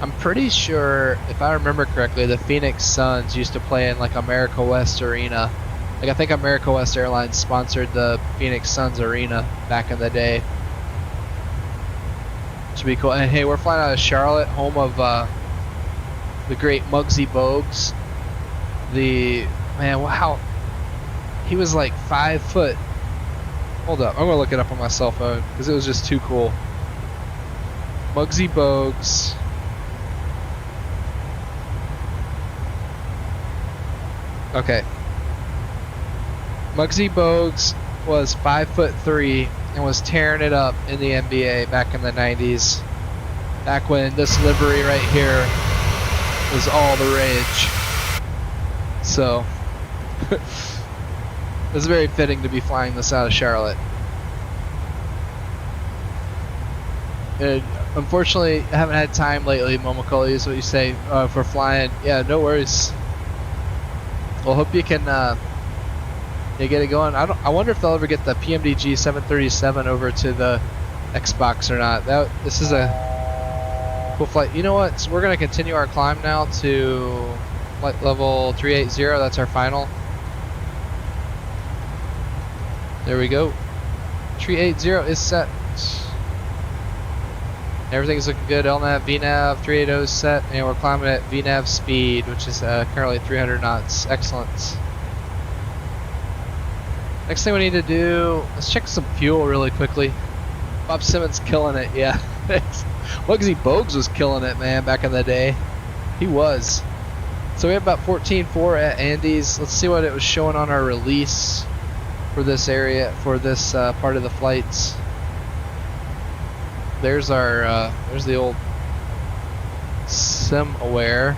S1: I'm pretty sure, if I remember correctly, the Phoenix Suns used to play in like America West Arena. Like I think America West Airlines sponsored the Phoenix Suns Arena back in the day. Should be cool. And hey, we're flying out of Charlotte, home of the great Muggsy Bogues. Man, wow. He was like 5 foot. Hold up, I'm gonna look it up on my cell phone because it was just too cool. Muggsy Bogues. Okay. Muggsy Bogues was 5'3" and was tearing it up in the NBA back in the 90s. Back when this livery right here was all the rage. So, it's very fitting to be flying this out of Charlotte. And unfortunately, I haven't had time lately, Momocolo, is what you say, for flying. Yeah, no worries. Well, hope you can get it going. I wonder if they'll ever get the PMDG 737 over to the Xbox or not. This is a cool flight. You know what? So we're gonna continue our climb now to flight level 380. That's our final. There we go. 380 is set. Everything's looking good. LNAV, VNAV, 380 is set, and we're climbing at VNAV speed, which is currently 300 knots. Excellent. Next thing we need to do, let's check some fuel really quickly. Bob Simmons killing it, yeah. Muggsy Bogues was killing it, man, back in the day. He was. So we have about 14.4 at Andy's. Let's see what it was showing on our release for this area, for this part of the flights. There's our, there's the old sim aware.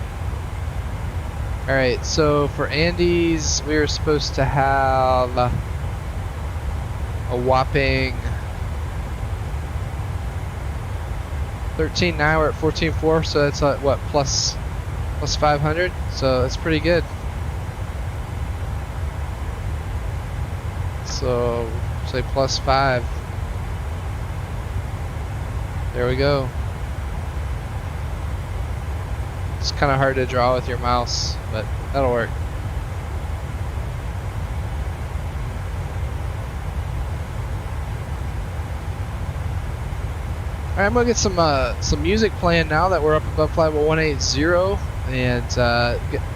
S1: Alright, so for Andy's, we were supposed to have a whopping 13. Now we're at 14.4, so that's what, plus 500, so that's pretty good. So say plus 5. There we go. It's kind of hard to draw with your mouse, but that'll work. Alright, I'm gonna get some music playing now that we're up above flight level 180, and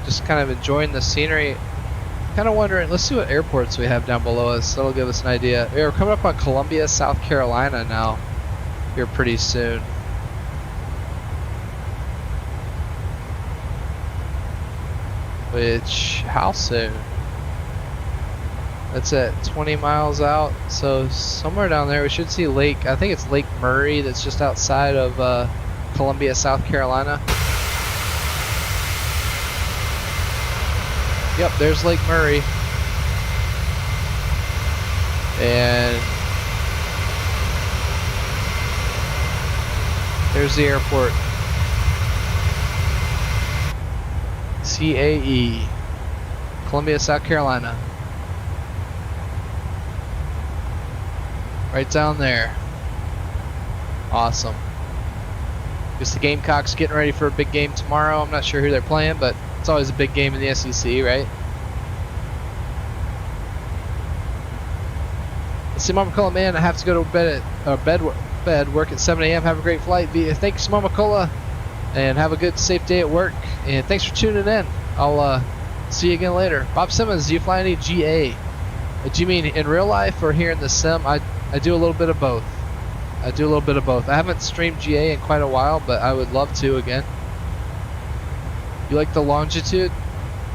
S1: just kind of enjoying the scenery. Kind of wondering, let's see what airports we have down below us. That'll give us an idea. We're coming up on Columbia, South Carolina now. Here pretty soon. Which, how soon? That's at 20 miles out, so somewhere down there we should see Lake, I think it's Lake Murray, that's just outside of Columbia, South Carolina. Yep, there's Lake Murray. And there's the airport. CAE, Columbia, South Carolina. Right down there. Awesome. Guess the Gamecocks getting ready for a big game tomorrow. I'm not sure who they're playing, but it's always a big game in the SEC, right? Let's see, Mama Cola, man, I have to go to bed, work at 7 a.m. Have a great flight. Thanks, Mama Cola, and have a good, safe day at work. And thanks for tuning in. I'll see you again later. Bob Simmons, do you fly any GA? Do you mean in real life or here in the sim? I do a little bit of both. I haven't streamed GA in quite a while, but I would love to again. You like the longitude?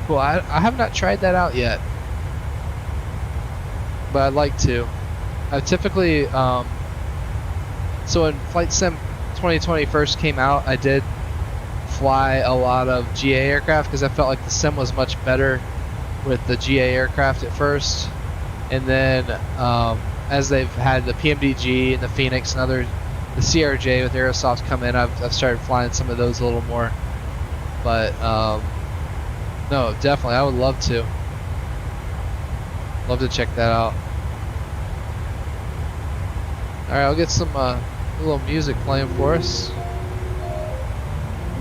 S1: Cool. I have not tried that out yet, but I'd like to. I typically, so when Flight Sim 2020 first came out, I did fly a lot of GA aircraft because I felt like the sim was much better with the GA aircraft at first, and then as they've had the PMDG and the Phoenix and the CRJ with Aerosoft come in, I've started flying some of those a little more. But no, definitely, I would love to check that out. All right, I'll get some little music playing for us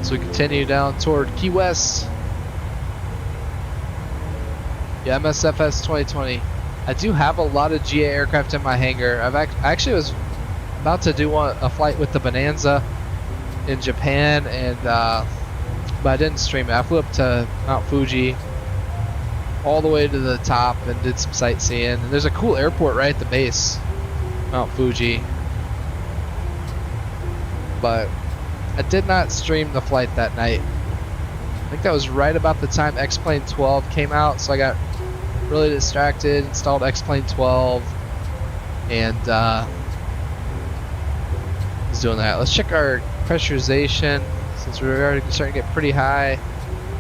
S1: so we continue down toward Key West. Yeah, MSFS 2020. I do have a lot of GA aircraft in my hangar. I actually was about to do a flight with the Bonanza in Japan, and but I didn't stream it. I flew up to Mount Fuji, all the way to the top, and did some sightseeing. And there's a cool airport right at the base, Mount Fuji. But I did not stream the flight that night. I think that was right about the time X-Plane 12 came out, so I got really distracted, installed X-Plane 12, and was doing that. Let's check our pressurization since we're already starting to get pretty high.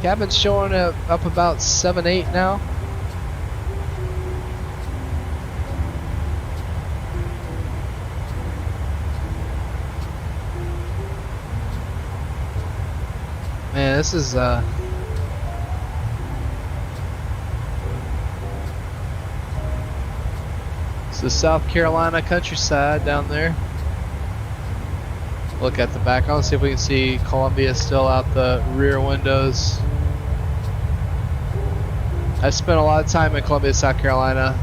S1: Cabin's showing up about 7-8 now. Man, this is it's the South Carolina countryside down there. Look at the back. I'll see if we can see Columbia still out the rear windows. I spent a lot of time in Columbia, South Carolina,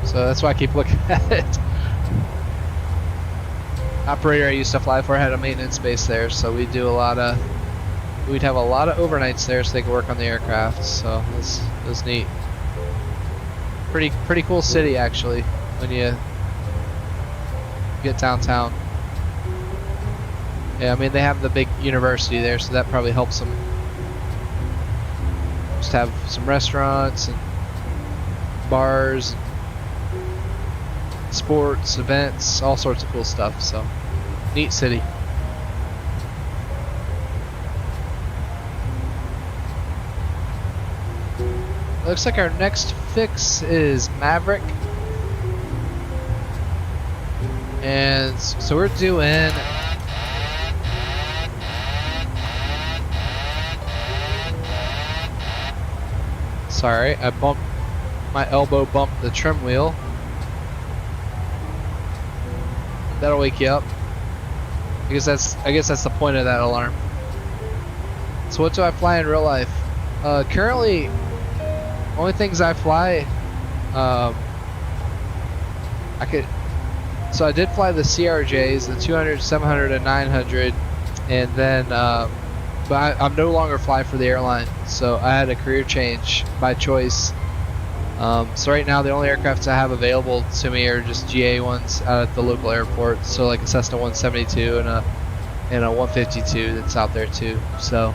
S1: so that's why I keep looking at it. Operator I used to fly for had a maintenance base there, so we'd have a lot of overnights there so they could work on the aircraft. So it was neat. Pretty cool city actually when you get downtown. Yeah, I mean they have the big university there, so that probably helps them. Just have some restaurants and bars, sports, events, all sorts of cool stuff. So neat city. Looks like our next fix is Maverick. And so we're doing sorry, I bumped my elbow, bumped the trim wheel. That'll wake you up. I guess that's the point of that alarm. So what do I fly in real life? Currently, only things I fly, so I did fly the CRJs, the 200, 700, and 900, and then, but I'm no longer fly for the airline, so I had a career change by choice. So right now the only aircraft I have available to me are just GA ones out at the local airport, so like a Cessna 172 and a 152 that's out there too. So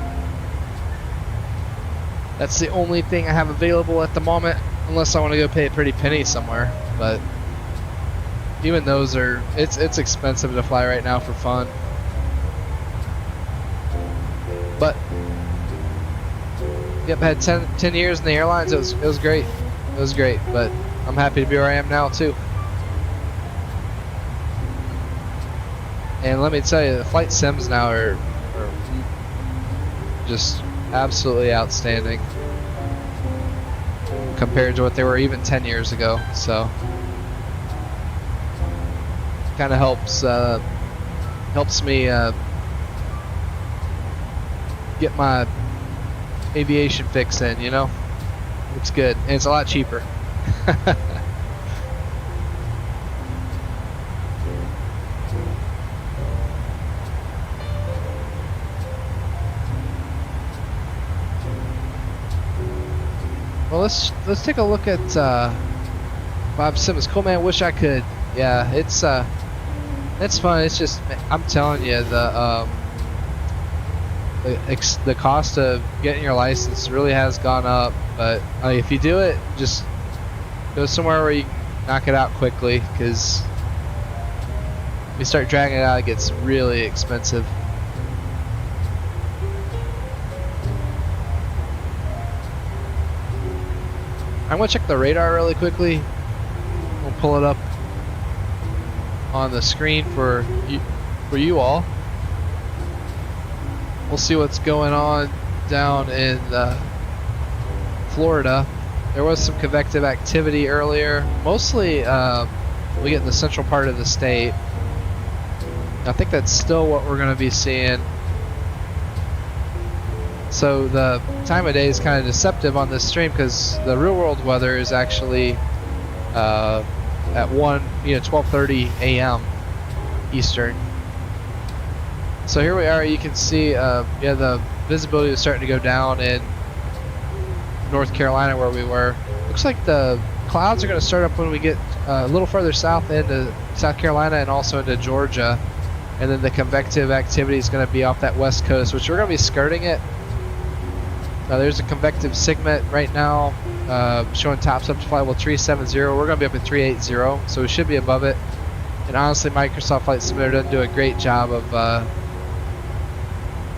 S1: that's the only thing I have available at the moment, unless I want to go pay a pretty penny somewhere. But even those it's expensive to fly right now for fun. But yep, I had 10 years in the airlines. It was great. It was great, but I'm happy to be where I am now too. And let me tell you, the flight sims now are just absolutely outstanding compared to what they were even 10 years ago. So kind of helps me get my aviation fix in, you know. It's good, and it's a lot cheaper. let's take a look at Bob Simmons. Cool, man. Wish I could. Yeah, it's fun. It's just, I'm telling you, the cost of getting your license really has gone up. But if you do it, just go somewhere where you can knock it out quickly, because if you start dragging it out, it gets really expensive. I'm gonna check the radar really quickly. We'll pull it up on the screen for you all. We'll see what's going on down in Florida. There was some convective activity earlier. Mostly we get in the central part of the state. I think that's still what we're going to be seeing. So the time of day is kind of deceptive on this stream, because the real world weather is actually at 12:30 a.m. Eastern. So here we are. You can see, the visibility is starting to go down in North Carolina where we were. Looks like the clouds are going to start up when we get a little further south into South Carolina and also into Georgia, and then the convective activity is going to be off that west coast, which we're going to be skirting it. There's a convective segment right now showing tops up to flight level 370. We're going to be up at 380, so we should be above it. And honestly, Microsoft Flight Simulator doesn't do a great job of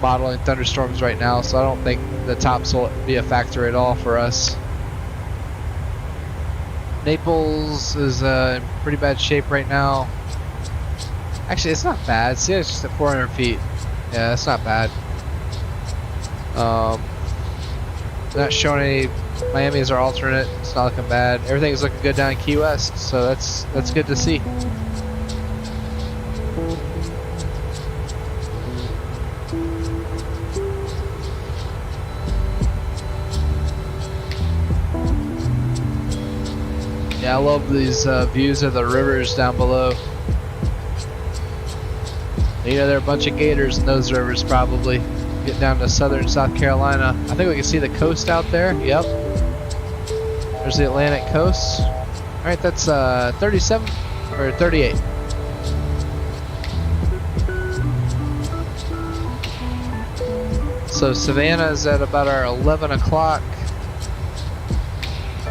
S1: modeling thunderstorms right now, so I don't think the tops will be a factor at all for us. Naples is in pretty bad shape right now. Actually, it's not bad. See, it's just at 400 feet. Yeah, it's not bad. Not showing any. Miami is our alternate. It's not looking bad. Everything's looking good down in Key West, so that's good to see. Yeah, I love these views of the rivers down below. You know, there are a bunch of gators in those rivers probably. Get down to southern South Carolina. I think we can see the coast out there. Yep. There's the Atlantic coast. All right, that's 37 or 38. So Savannah's at about our 11 o'clock.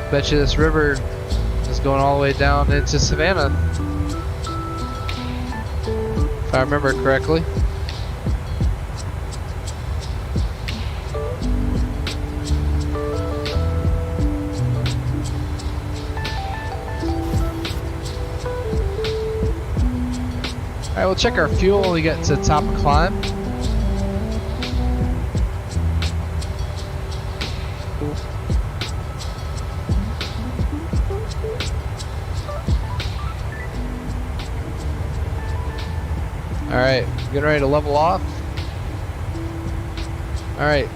S1: Bet you this river is going all the way down into Savannah, if I remember correctly. Alright, we'll check our fuel when we get to the top of climb. Alright, getting ready to level off. Alright,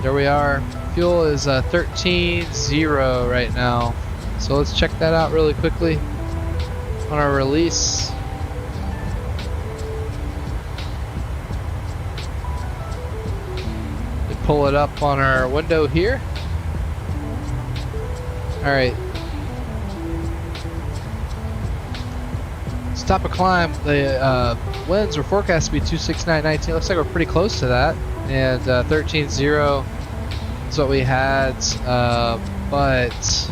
S1: there we are. Fuel is 13.0 right now. So let's check that out really quickly on our release. Pull it up on our window here. Alright. Let's top a climb. The winds were forecast to be 269.19. Looks like we're pretty close to that. And 13.0 is what we had. But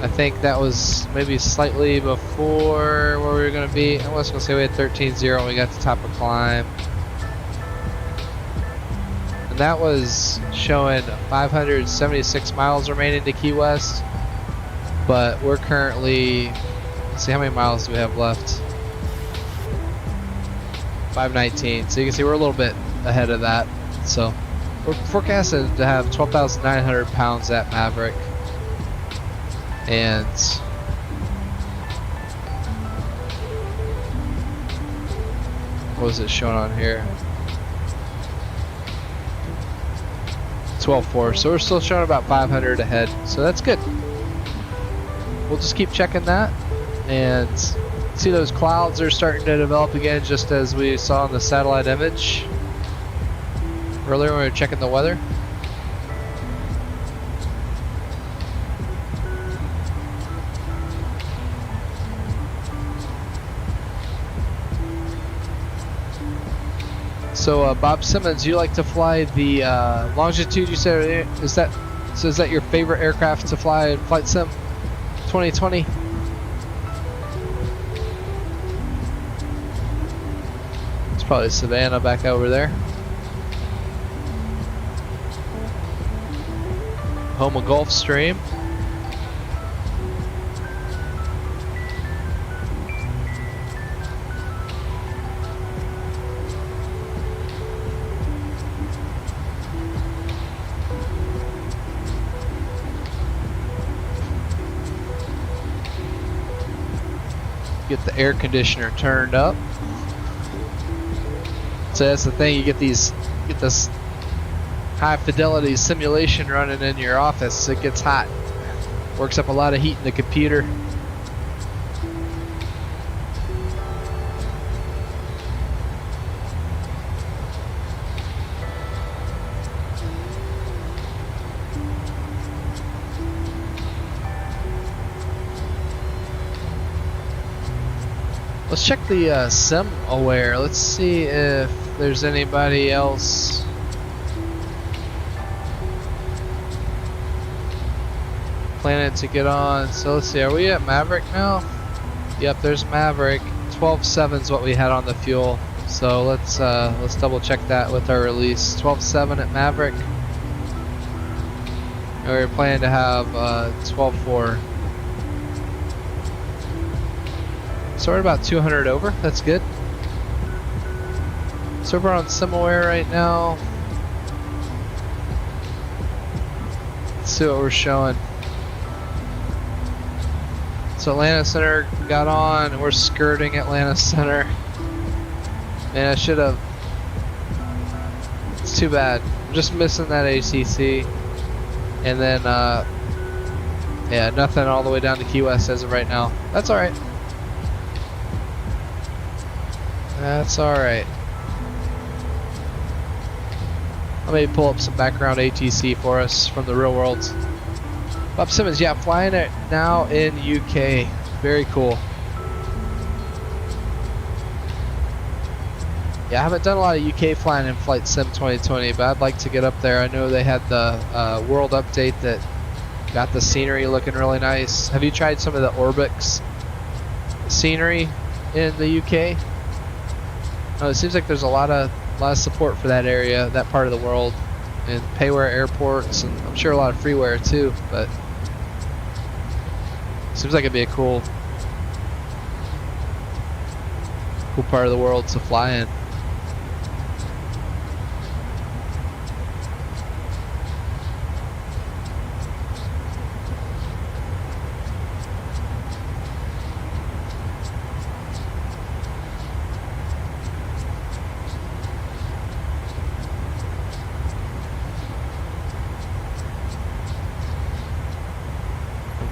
S1: I think that was maybe slightly before where we were going to be. I was going to say we had 13.0 when we got to top of climb. That was showing 576 miles remaining to Key West, but we're currently, let's see, how many miles do we have left? 519. So you can see we're a little bit ahead of that. So we're forecasted to have 12,900 pounds at Maverick, and what was it showing on here? 12.4, so we're still showing about 500 ahead, so that's good. We'll just keep checking that, and see those clouds are starting to develop again, just as we saw in the satellite image earlier when we were checking the weather. So Bob Simmons, you like to fly the Longitude? You said is that your favorite aircraft to fly in Flight Sim 2020? It's probably Savannah back over there. Home of Gulfstream. Get the air conditioner turned up. So that's the thing, you get this high fidelity simulation running in your office. It gets hot. Works up a lot of heat in the computer. Let's check the sim aware. Let's see if there's anybody else. Planning to get on. So let's see, are we at Maverick now? Yep, there's Maverick. 12.7 is what we had on the fuel. So let's double check that with our release. 12.7 at Maverick. And we're planning to have 12.4. So we're about 200 over. That's good. So we're on SimAware right now. Let's see what we're showing. So Atlanta Center got on, and we're skirting Atlanta Center. Man, I should have. It's too bad. I'm just missing that ACC. And then, yeah, nothing all the way down to Key West as of right now. That's alright. That's alright. Let me pull up some background ATC for us from the real world. Bob Simmons, yeah, flying it now in UK. Very cool. Yeah, I haven't done a lot of UK flying in Flight Sim 2020, but I'd like to get up there. I know they had the world update that got the scenery looking really nice. Have you tried some of the Orbix scenery in the UK? Oh, it seems like there's a lot of support for that area, that part of the world, and payware airports, and I'm sure a lot of freeware too. But seems like it'd be a cool part of the world to fly in.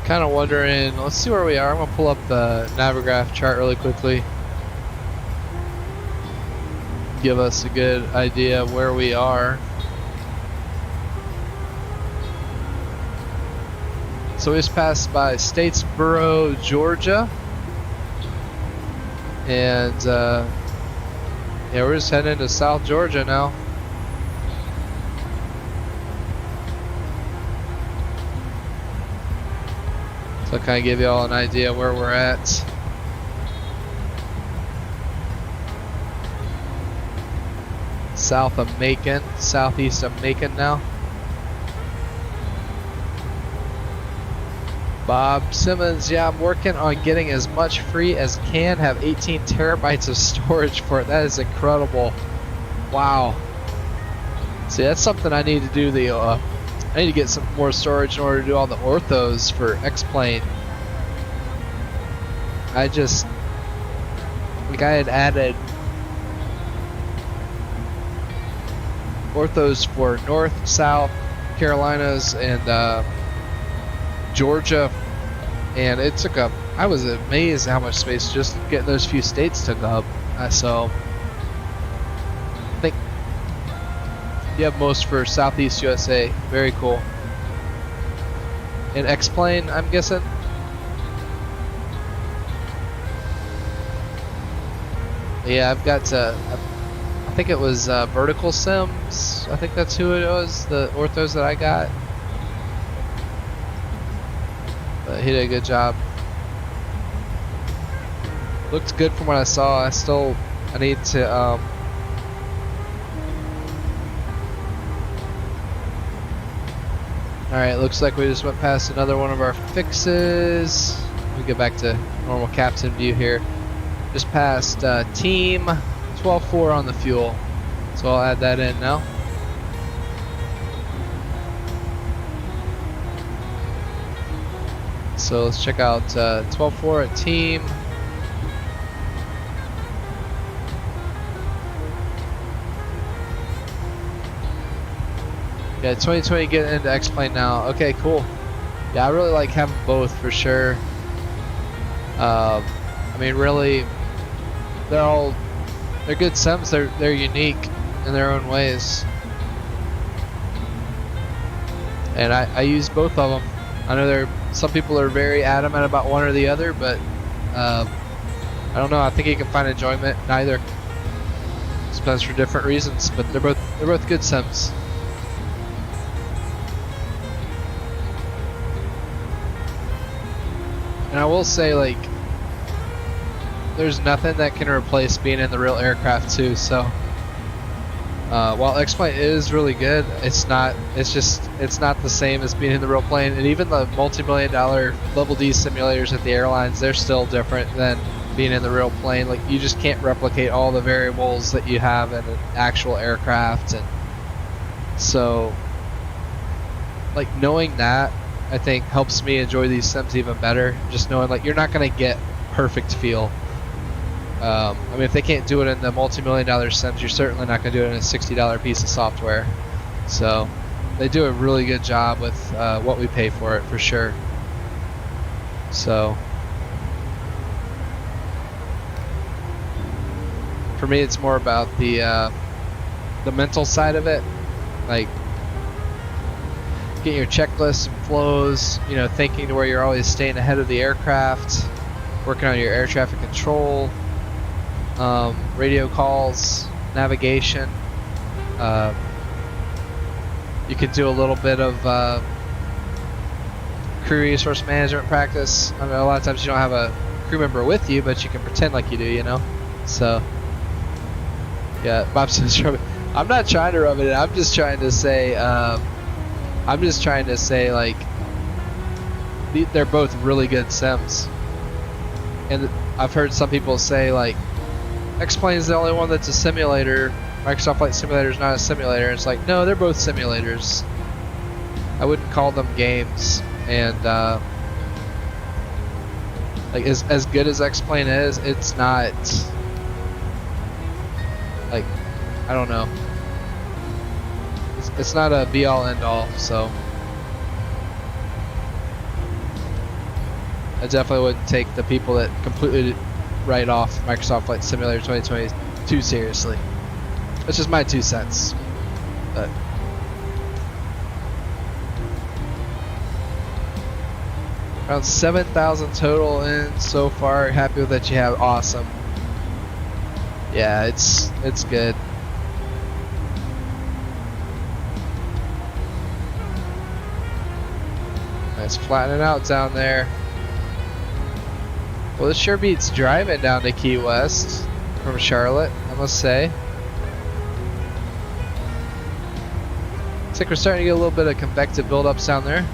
S1: Kind of wondering, let's see where we are. I'm gonna pull up the Navigraph chart really quickly, give us a good idea of where we are. So we just passed by Statesboro, Georgia, and yeah, we're just heading into South Georgia now. So I'll kind of give you all an idea where we're at. South of Macon, southeast of Macon now. Bob Simmons, yeah, I'm working on getting as much free as can. Have 18 terabytes of storage for it. That is incredible. Wow. See, that's something I need to do. I need to get some more storage in order to do all the orthos for X-Plane. I had added orthos for North, South, Carolinas, and Georgia, and it took up, I was amazed how much space just getting those few states took up. So I think you have most for Southeast USA. Very cool. And X-Plane, I'm guessing. Yeah, I've got a think it was Vertical Sims. I think that's who it was, the orthos that I got. But he did a good job. Looked good from what I saw. I need to Alright, looks like we just went past another one of our fixes. Let me get back to normal captain view here. Just past team 12.4 on the fuel. So I'll add that in now. So let's check out 12.4 at team. Yeah, 2020 getting into X-Plane now. Okay, cool. Yeah, I really like having both for sure. I mean, really, they're good sims. They're unique in their own ways, and I use both of them. I know some people are very adamant about one or the other, but I don't know. I think you can find enjoyment in either. Sometimes for different reasons, but they're both good sims. And I will say, like, there's nothing that can replace being in the real aircraft too. So while X-Plane is really good, it's not the same as being in the real plane. And even the multi-million-dollar level D simulators at the airlines, they're still different than being in the real plane. Like, you just can't replicate all the variables that you have in an actual aircraft. And so, like, knowing that, I think, helps me enjoy these sims even better. Just knowing, like, you're not going to get perfect feel. I mean, if they can't do it in the multi-million-dollar sims, you're certainly not going to do it in a $60 piece of software. So they do a really good job with what we pay for it, for sure. So for me, it's more about the mental side of it, like getting your checklists and flows, you know, thinking to where you're always staying ahead of the aircraft, working on your air traffic control, radio calls, navigation. You could do a little bit of crew resource management practice. I mean, a lot of times you don't have a crew member with you, but you can pretend like you do, you know? So, yeah, Bob says, I'm not trying to rub it in. I'm just trying to say, like, they're both really good sims. And I've heard some people say, like, X-Plane is the only one that's a simulator. Microsoft Flight Simulator is not a simulator. It's like, no, they're both simulators. I wouldn't call them games. And like, as good as X-Plane is, it's not, like, I don't know. It's not a be-all end-all. So I definitely wouldn't take the people that completely write off Microsoft Flight Simulator 2020 too seriously. That's just my 2 cents. But around 7,000 total in so far. Happy with that you have. Awesome. Yeah, it's good. Nice flattening out down there. Well, this sure beats driving down to Key West from Charlotte, I must say. Looks like we're starting to get a little bit of convective buildups down there.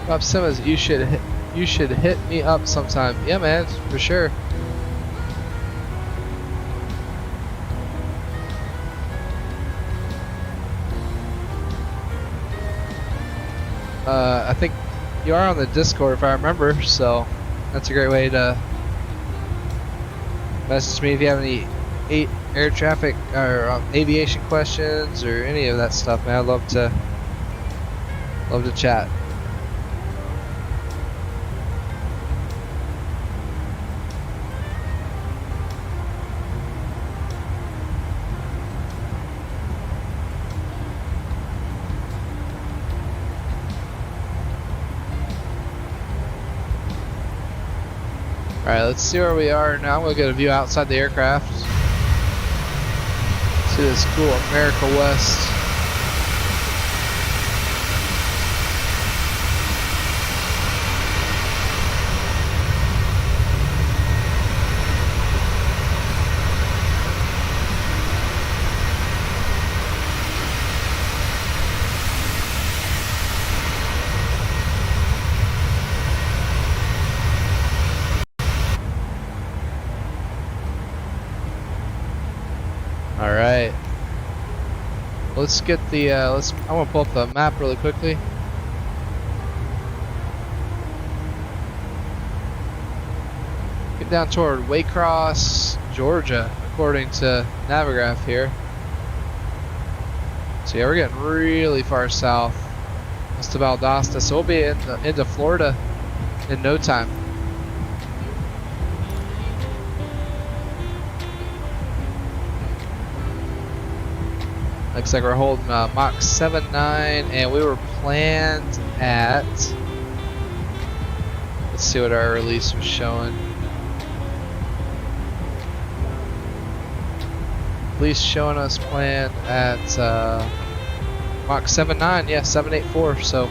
S1: Bob Simmons, you should hit me up sometime. Yeah, man, for sure. I think you are on the Discord if I remember, so that's a great way to message me if you have any air traffic or aviation questions or any of that stuff, man. I'd love to chat. Alright, let's see where we are now. We'll get a view outside the aircraft. See this cool America West. All right. Let's get the. I want to pull up the map really quickly. Get down toward Waycross, Georgia, according to Navigraph here. So yeah, we're getting really far south, west of Valdosta. So we'll be into Florida in no time. Looks like we're holding Mach 7.9, and we were planned at. Let's see what our release was showing. Release showing us planned at Mach 7.9, yeah, 784. So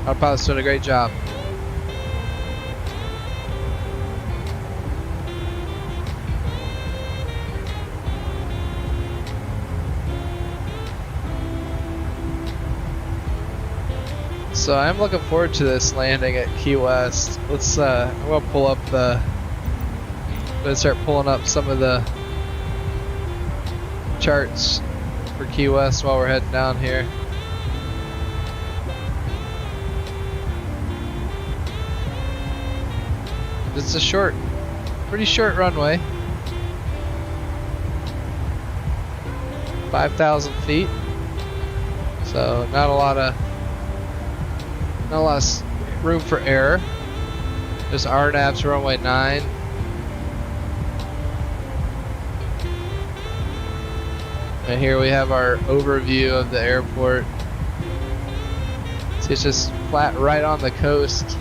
S1: autopilot's doing a great job. So I'm looking forward to this landing at Key West. Let's I'm gonna pull up the. I'm gonna start pulling up some of the charts for Key West while we're heading down here. It's a pretty short runway. 5,000 feet. So not a lot of room for error. There's RNAV's runway 9. And here we have our overview of the airport. See, it's just flat right on the coast.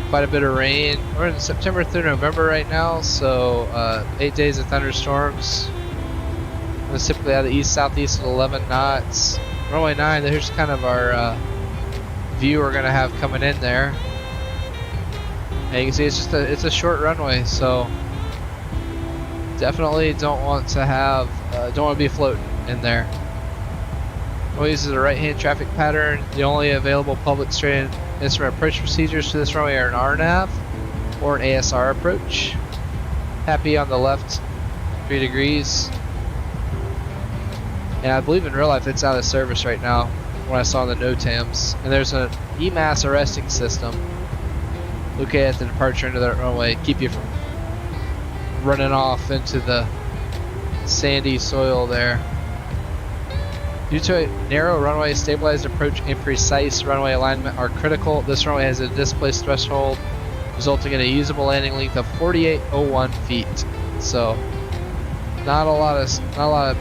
S1: Quite a bit of rain. We're in September through November right now, so 8 days of thunderstorms. It's typically out of east-southeast at 11 knots. Runway 9, here's kind of our view we're going to have coming in there. And you can see it's a short runway, so definitely don't want to be floating in there. Runway uses a right-hand traffic pattern. The only available public straight instrument approach procedures to this runway are an RNAV or an ASR approach. Happy on the left, 3 degrees. And I believe in real life it's out of service right now, when I saw the NOTAMs. And there's an EMAS arresting system located at the departure into that runway, keep you from running off into the sandy soil there. Due to a narrow runway, stabilized approach and precise runway alignment are critical. This runway has a displaced threshold, resulting in a usable landing length of 4,801 feet. So, not a lot of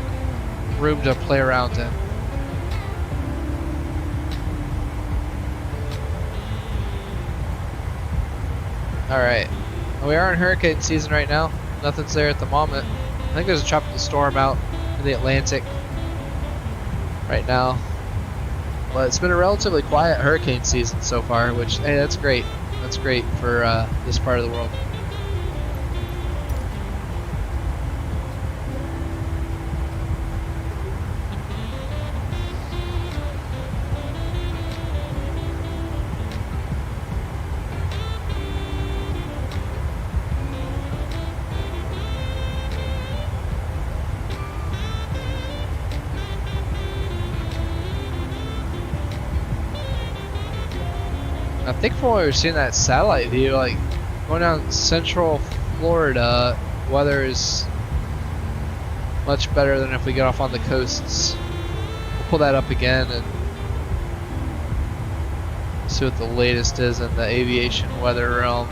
S1: room to play around in. All right, we are in hurricane season right now. Nothing's there at the moment. I think there's a tropical storm out in the Atlantic right now, but it's been a relatively quiet hurricane season so far, which, hey, that's great. That's great for this part of the world. I think from what we were seeing that satellite view, like going down central Florida, weather is much better than if we get off on the coasts. We'll pull that up again and see what the latest is in the aviation weather realm.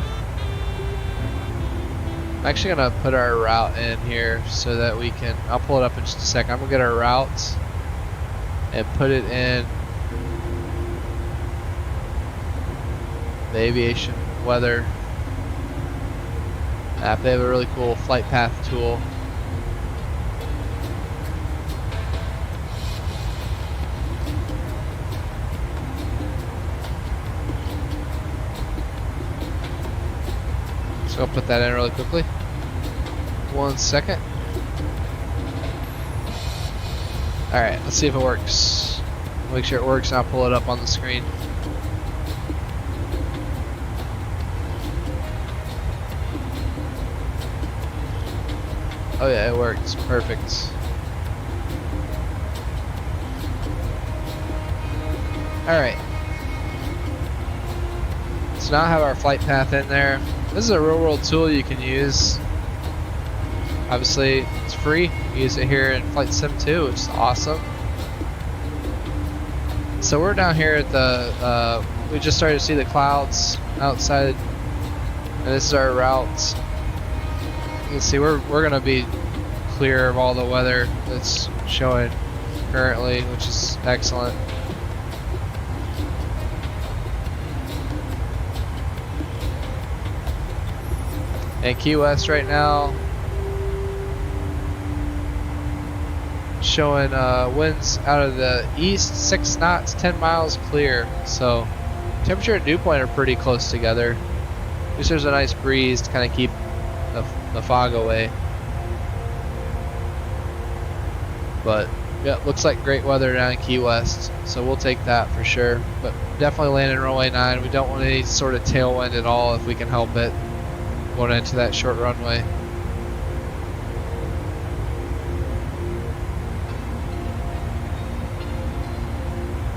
S1: I'm actually gonna put our route in here so that we can, I'll pull it up in just a second. I'm gonna get our routes and put it in the aviation weather app. They have a really cool flight path tool. So I'll put that in really quickly. 1 second. Alright, let's see if it works. Make sure it works and I'll pull it up on the screen. Oh yeah, it works. Perfect. Alright. So now I have our flight path in there. This is a real world tool you can use. Obviously, it's free. You can use it here in Flight Sim 2, which is awesome. So we're down here at the, we just started to see the clouds outside, and this is our route. You can see we're gonna be clear of all the weather that's showing currently, which is excellent. And Key West right now showing winds out of the east, 6 knots, 10 miles clear. So temperature and dew point are pretty close together. At least there's a nice breeze to kind of keep the fog away. But yeah, looks like great weather down in Key West, so we'll take that for sure. But definitely landing runway 9. We don't want any sort of tailwind at all if we can help it, going into that short runway.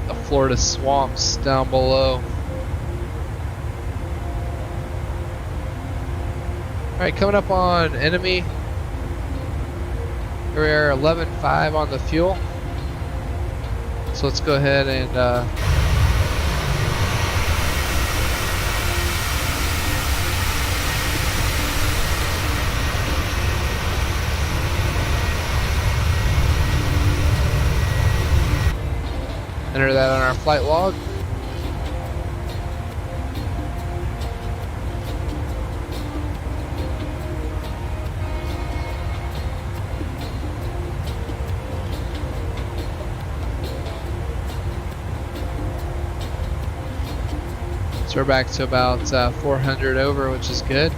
S1: The Florida swamps down below. Alright, coming up on enemy. Here we are, 11.5 on the fuel. So let's go ahead and enter that on our flight log. So we're back to about 400 over, which is good.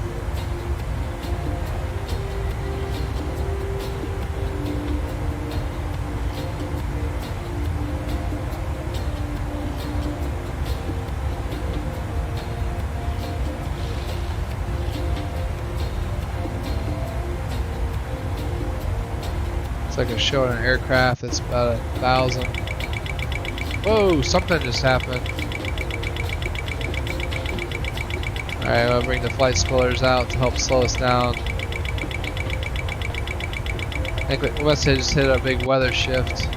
S1: Looks like it's showing an aircraft that's about 1,000. Whoa, something just happened. Alright, I'll bring the flight spoilers out to help slow us down. I think we must have just hit a big weather shift.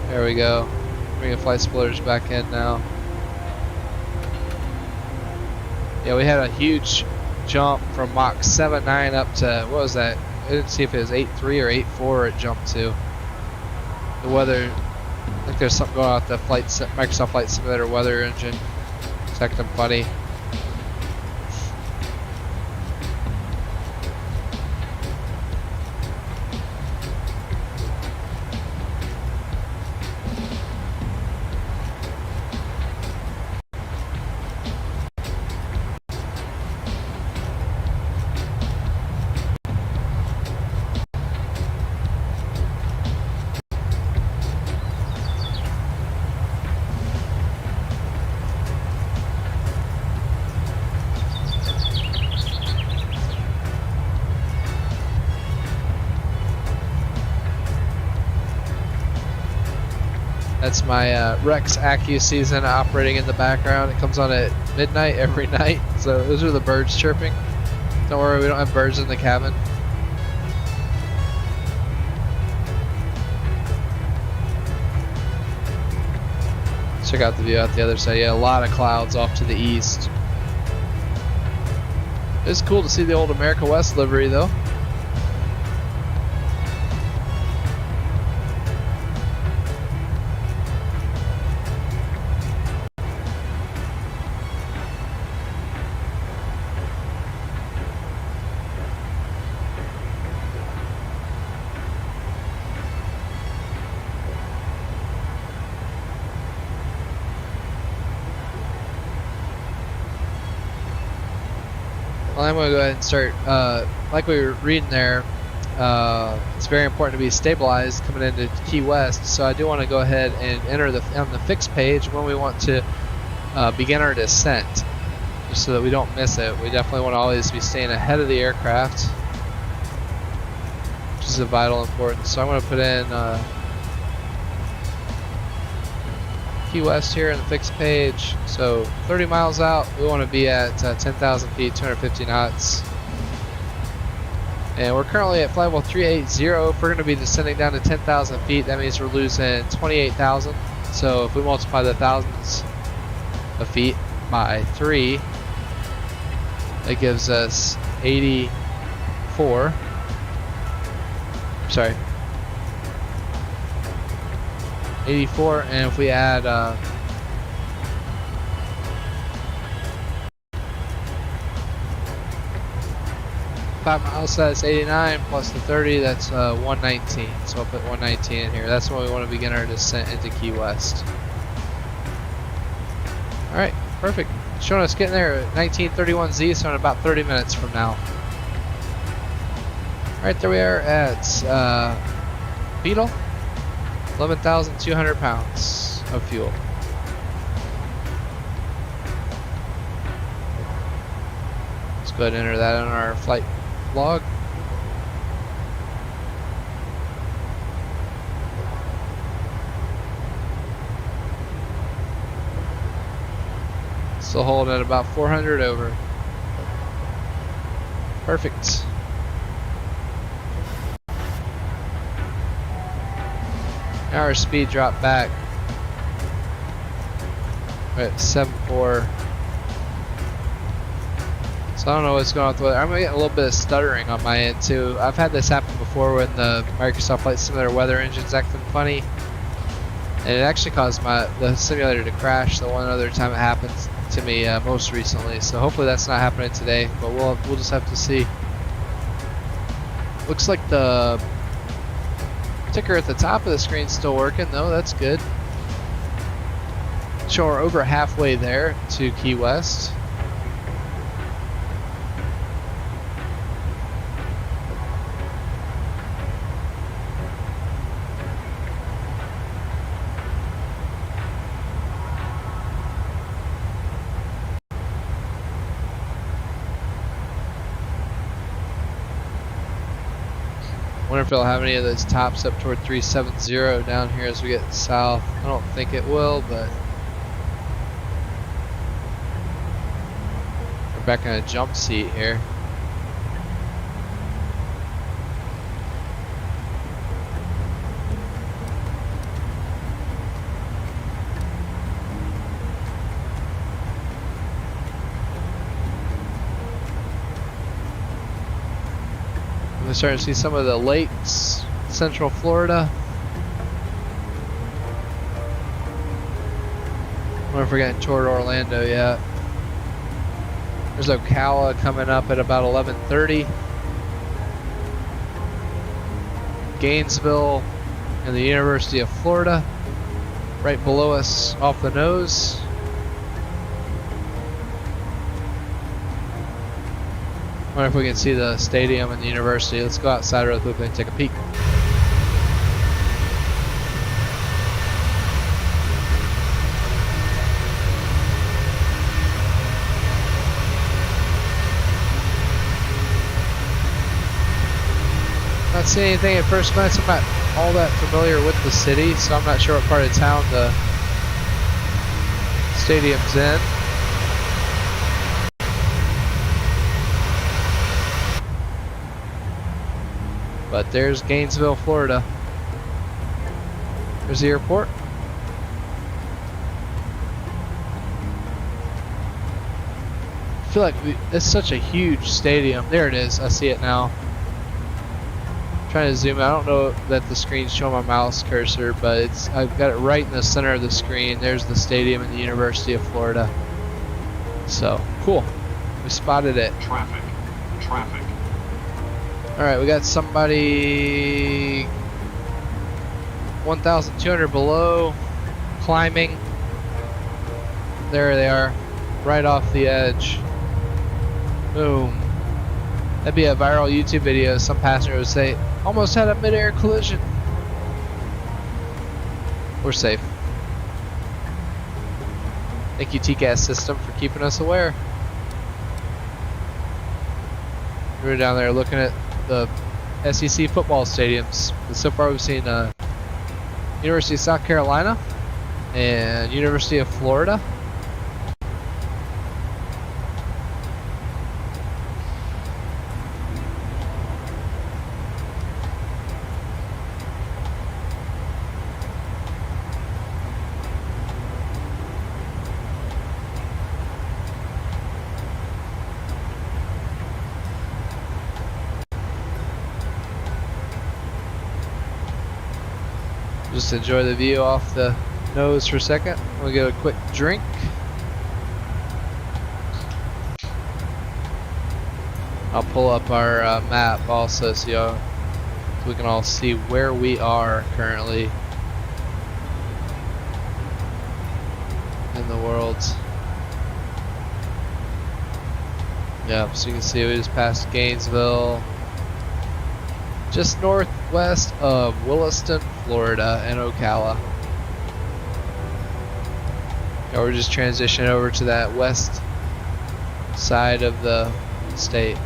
S1: There we go. Bring the flight spoilers back in now. Yeah, we had a huge jump from Mach 7.9 up to, what was that? I didn't see if it was 8.3 or 8.4 it jumped to. The weather, I think there's something going on with the Microsoft Flight Simulator weather engine. It's acting funny. That's my Rex Accu season operating in the background. It comes on at midnight every night. So those are the birds chirping. Don't worry, we don't have birds in the cabin. Check out the view out the other side. Yeah, a lot of clouds off to the east. It's cool to see the old America West livery though. Well, I'm going to go ahead and start, like we were reading there, it's very important to be stabilized coming into Key West, so I do want to go ahead and enter on the fixed page when we want to begin our descent, just so that we don't miss it. We definitely want to always be staying ahead of the aircraft, which is of vital importance. So I'm going to put in Key West here in the fixed page. So 30 miles out, we want to be at 10,000 feet, 250 knots. And we're currently at flight level 380. If we're going to be descending down to 10,000 feet, that means we're losing 28,000. So if we multiply the thousands of feet by 3, that gives us 84. Sorry. 84, and if we add 5 miles, that's 89, plus the 30, that's 119. So I'll put 119 in here. That's when we want to begin our descent into Key West. Alright, perfect. Showing us getting there at 1931Z, so in about 30 minutes from now. Alright, there we are at Beetle. 11,200 pounds of fuel. Let's go ahead and enter that in our flight log. Still holding at about 400 over. Perfect. Now our speed dropped back. We're at 7.4. So I don't know what's going on with the weather. I'm getting a little bit of stuttering on my end too. I've had this happen before when the Microsoft Flight Simulator weather engine's acting funny. And it actually caused the simulator to crash the one other time it happened to me most recently. So hopefully that's not happening today, but we'll just have to see. Looks like the ticker at the top of the screen is still working though, that's good. So we're over halfway there to Key West. Wonder if it'll have any of those tops up toward 370 down here as we get south. I don't think it will, but we're back in a jump seat here. We're starting to see some of the lakes, Central Florida. I wonder if we're getting toward Orlando yet. There's Ocala coming up at about 11:30. Gainesville and the University of Florida right below us off the nose. I wonder if we can see the stadium and the university. Let's go outside real quickly and take a peek. Not seeing anything at first glance. I'm not all that familiar with the city, so I'm not sure what part of town the stadium's in. But there's Gainesville, Florida. There's the airport. feel like it's such a huge stadium. There it is. I see it now. Trying to zoom out. I don't know that the screen's showing my mouse cursor, but I've got it right in the center of the screen. There's the stadium in the University of Florida. So cool. We spotted it.
S5: Traffic.
S1: All right, we got somebody 1,200 below, climbing. There they are, right off the edge. Boom. That'd be a viral YouTube video. Some passenger would say, almost had a mid-air collision. We're safe. Thank you, TCAS system, for keeping us aware. We're down there looking at the SEC football stadiums. And so far we've seen University of South Carolina and University of Florida. Just enjoy the view off the nose for a second. We'll get a quick drink. I'll pull up our map also so we can all see where we are currently in the world. Yeah, so you can see we just passed Gainesville, just northwest of Williston, Florida, and Ocala. Yeah, we're just transitioning over to that west side of the state.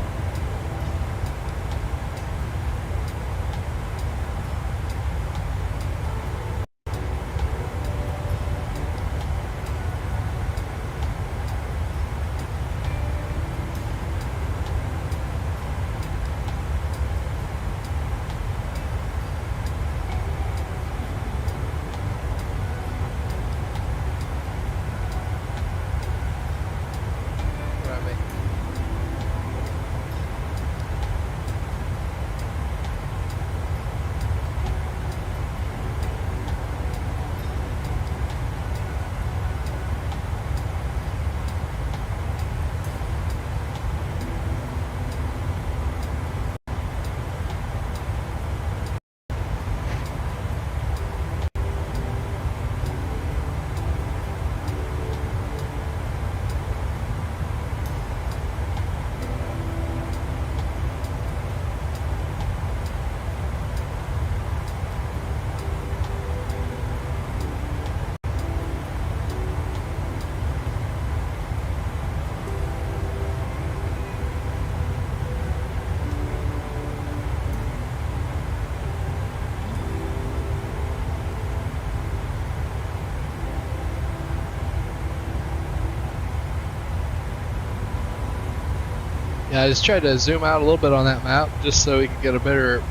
S1: Yeah, I just tried to zoom out a little bit on that map just so we can get a better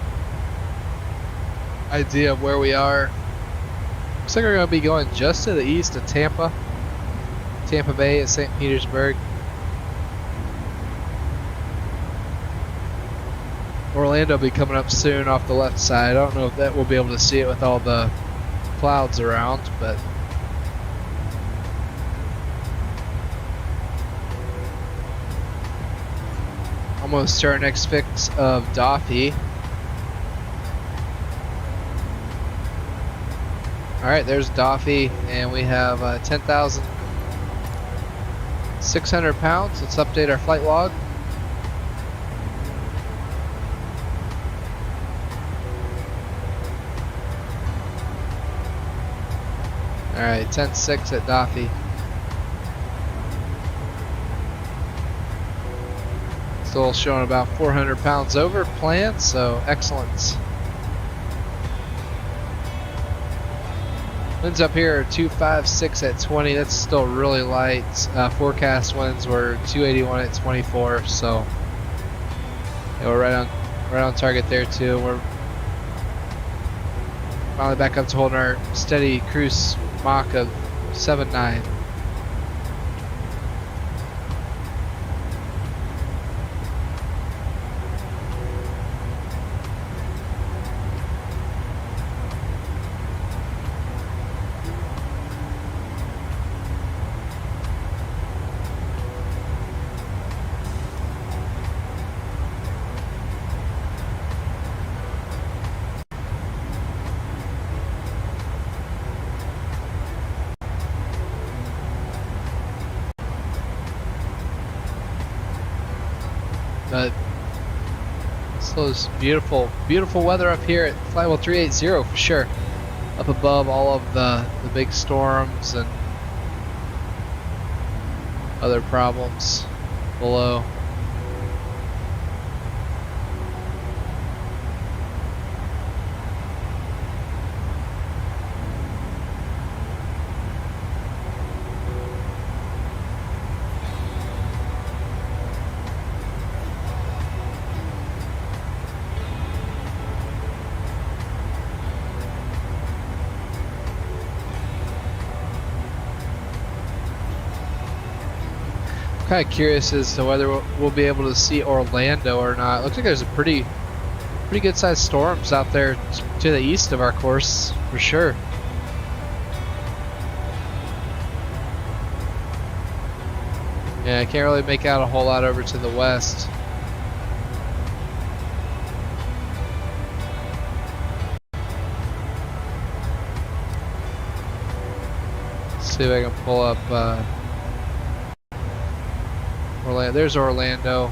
S1: idea of where we are. Looks like we're going to be going just to the east of Tampa Bay at St. Petersburg. Orlando will be coming up soon off the left side. I don't know if that we'll be able to see it with all the clouds around, but almost to our next fix of Daffy. Alright, there's Daffy, and we have 10,600 pounds. Let's update our flight log. Alright, 10.6 at Daffy. Still showing about 400 pounds over plan, so excellent. Winds up here are 256 at 20. That's still really light. Forecast winds were 281 at 24, so yeah, we're right on target there too. We're finally back up to holding our steady cruise Mach of 7.9. but still is beautiful, beautiful weather up here at Flywheel 380 for sure. Up above all of the big storms and other problems below. Kind of curious as to whether we'll be able to see Orlando or not. Looks like there's a pretty good sized storms out there to the east of our course for sure. Yeah, I can't really make out a whole lot over to the west. Let's see if I can pull up Orlando. There's Orlando.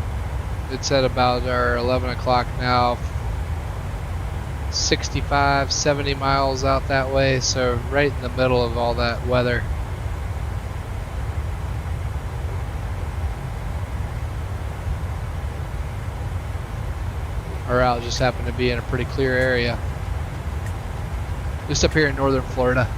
S1: It's at about our 11 o'clock now. 65, 70 miles out that way, so right in the middle of all that weather. Our route just happened to be in a pretty clear area. Just up here in northern Florida.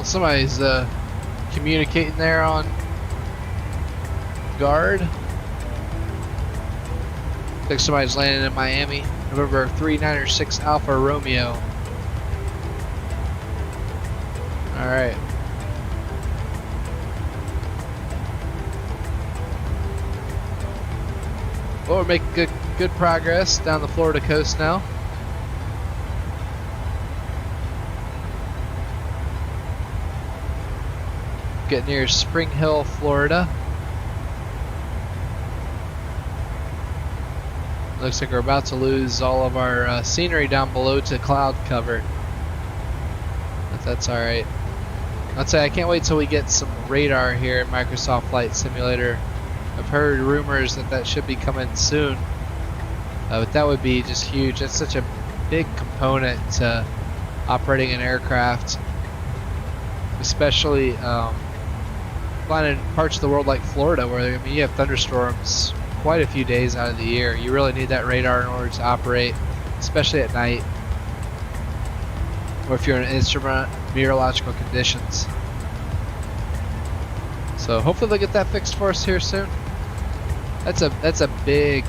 S1: Somebody's communicating there on guard. Looks like somebody's landing in Miami. November 396 Alpha Romeo. Alright. Well, we're making good progress down the Florida coast now. Get near Spring Hill, Florida. Looks like we're about to lose all of our scenery down below to cloud cover. But that's alright. I'd say I can't wait till we get some radar here in Microsoft Flight Simulator. I've heard rumors that should be coming soon. But that would be just huge. That's such a big component to operating an aircraft. Especially flying in parts of the world like Florida, where I mean you have thunderstorms quite a few days out of the year. You really need that radar in order to operate, especially at night, or if you're in instrument meteorological conditions. So hopefully they'll get that fixed for us here soon. That's a big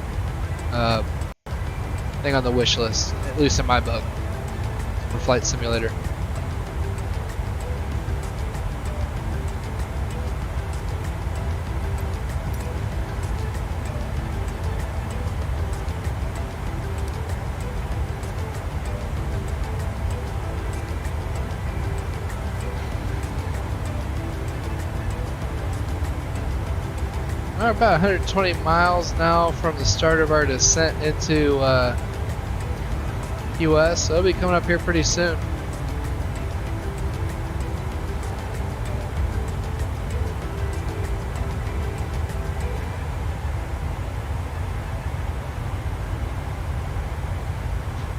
S1: thing on the wish list, at least in my book, for Flight Simulator. We're about 120 miles now from the start of our descent into US, so they'll be coming up here pretty soon.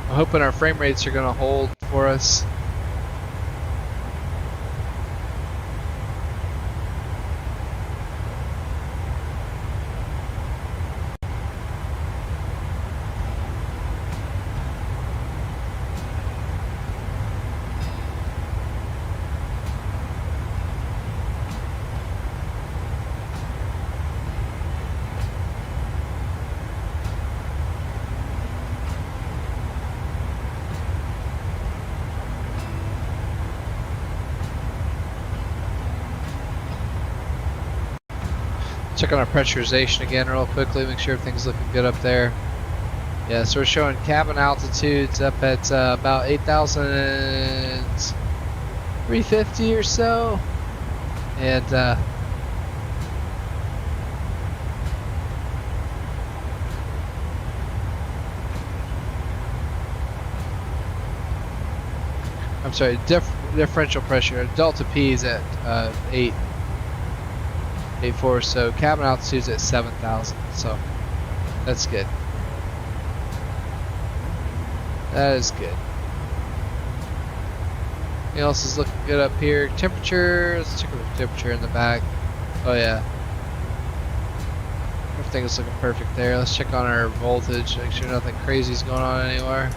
S1: I'm hoping our frame rates are going to hold for us. Check on our pressurization again real quickly, make sure everything's looking good up there. Yeah, so we're showing cabin altitudes up at about 8,350 or so. And I'm sorry, differential pressure. Delta P is at 8.4, so cabin altitude's at 7,000. So that's good. That is good. Anything else is looking good up here? Temperature. Let's check the temperature in the back. Oh yeah. Everything is looking perfect there. Let's check on our voltage. Make sure nothing crazy is going on anywhere.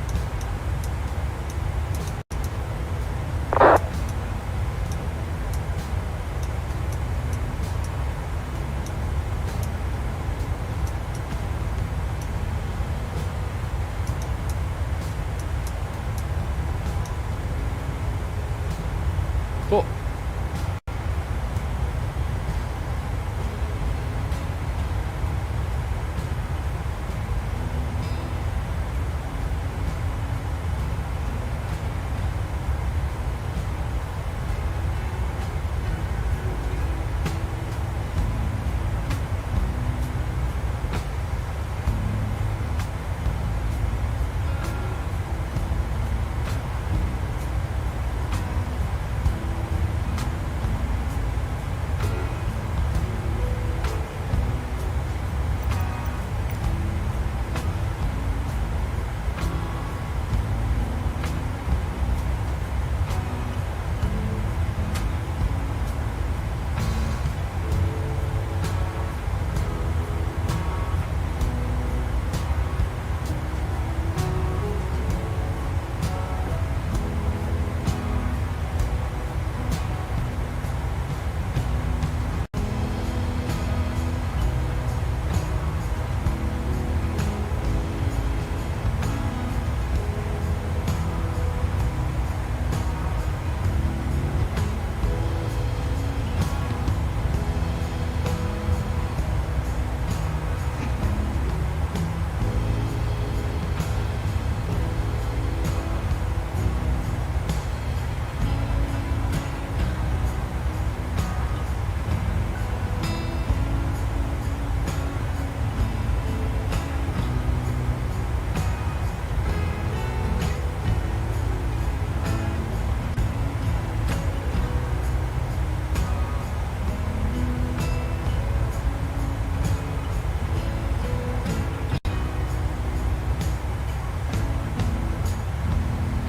S1: Cool.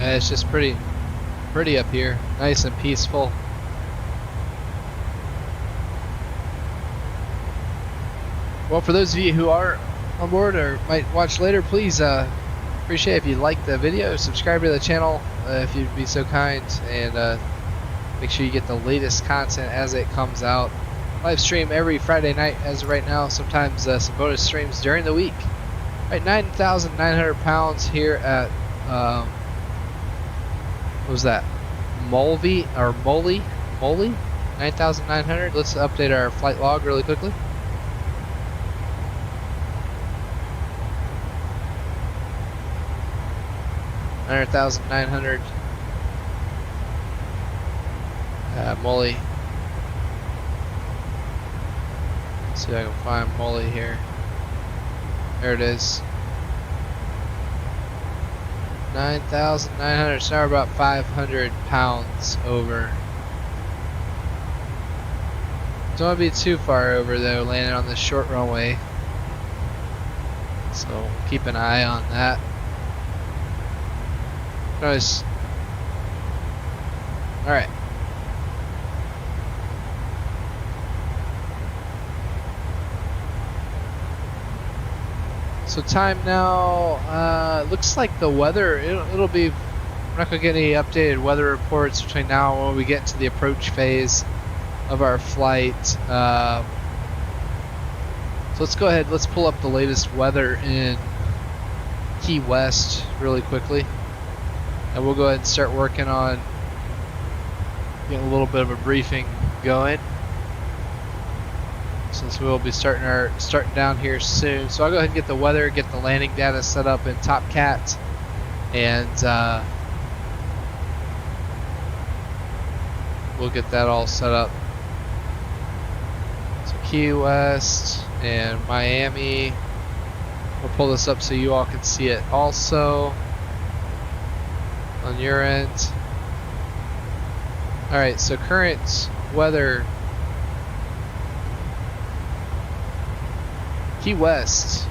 S1: Yeah, it's just pretty up here. Nice and peaceful. Well, for those of you who are on board or might watch later, please appreciate if you like the video, subscribe to the channel if you'd be so kind, and make sure you get the latest content as it comes out. Live stream every Friday night as of right now, sometimes some bonus streams during the week. Right, 9,900 pounds here at what was that? Molly? 9,900. Let's update our flight log really quickly. $100,900. Molly. See if I can find Molly here. There it is. 9,900. So now we're about 500 pounds over. Don't want to be too far over though, landing on this short runway. So keep an eye on that. Nice. Alright. So time now, looks like the weather, it'll be, we're not going to get any updated weather reports between now and when we get into the approach phase of our flight. So let's go ahead, let's pull up the latest weather in Key West really quickly. And we'll go ahead and start working on getting a little bit of a briefing going. So since we will be starting down here soon. So I'll go ahead and get the weather, get the landing data set up in TopCat, and we'll get that all set up. So Key West and Miami. We'll pull this up so you all can see it also on your end. Alright, so current weather. Key West.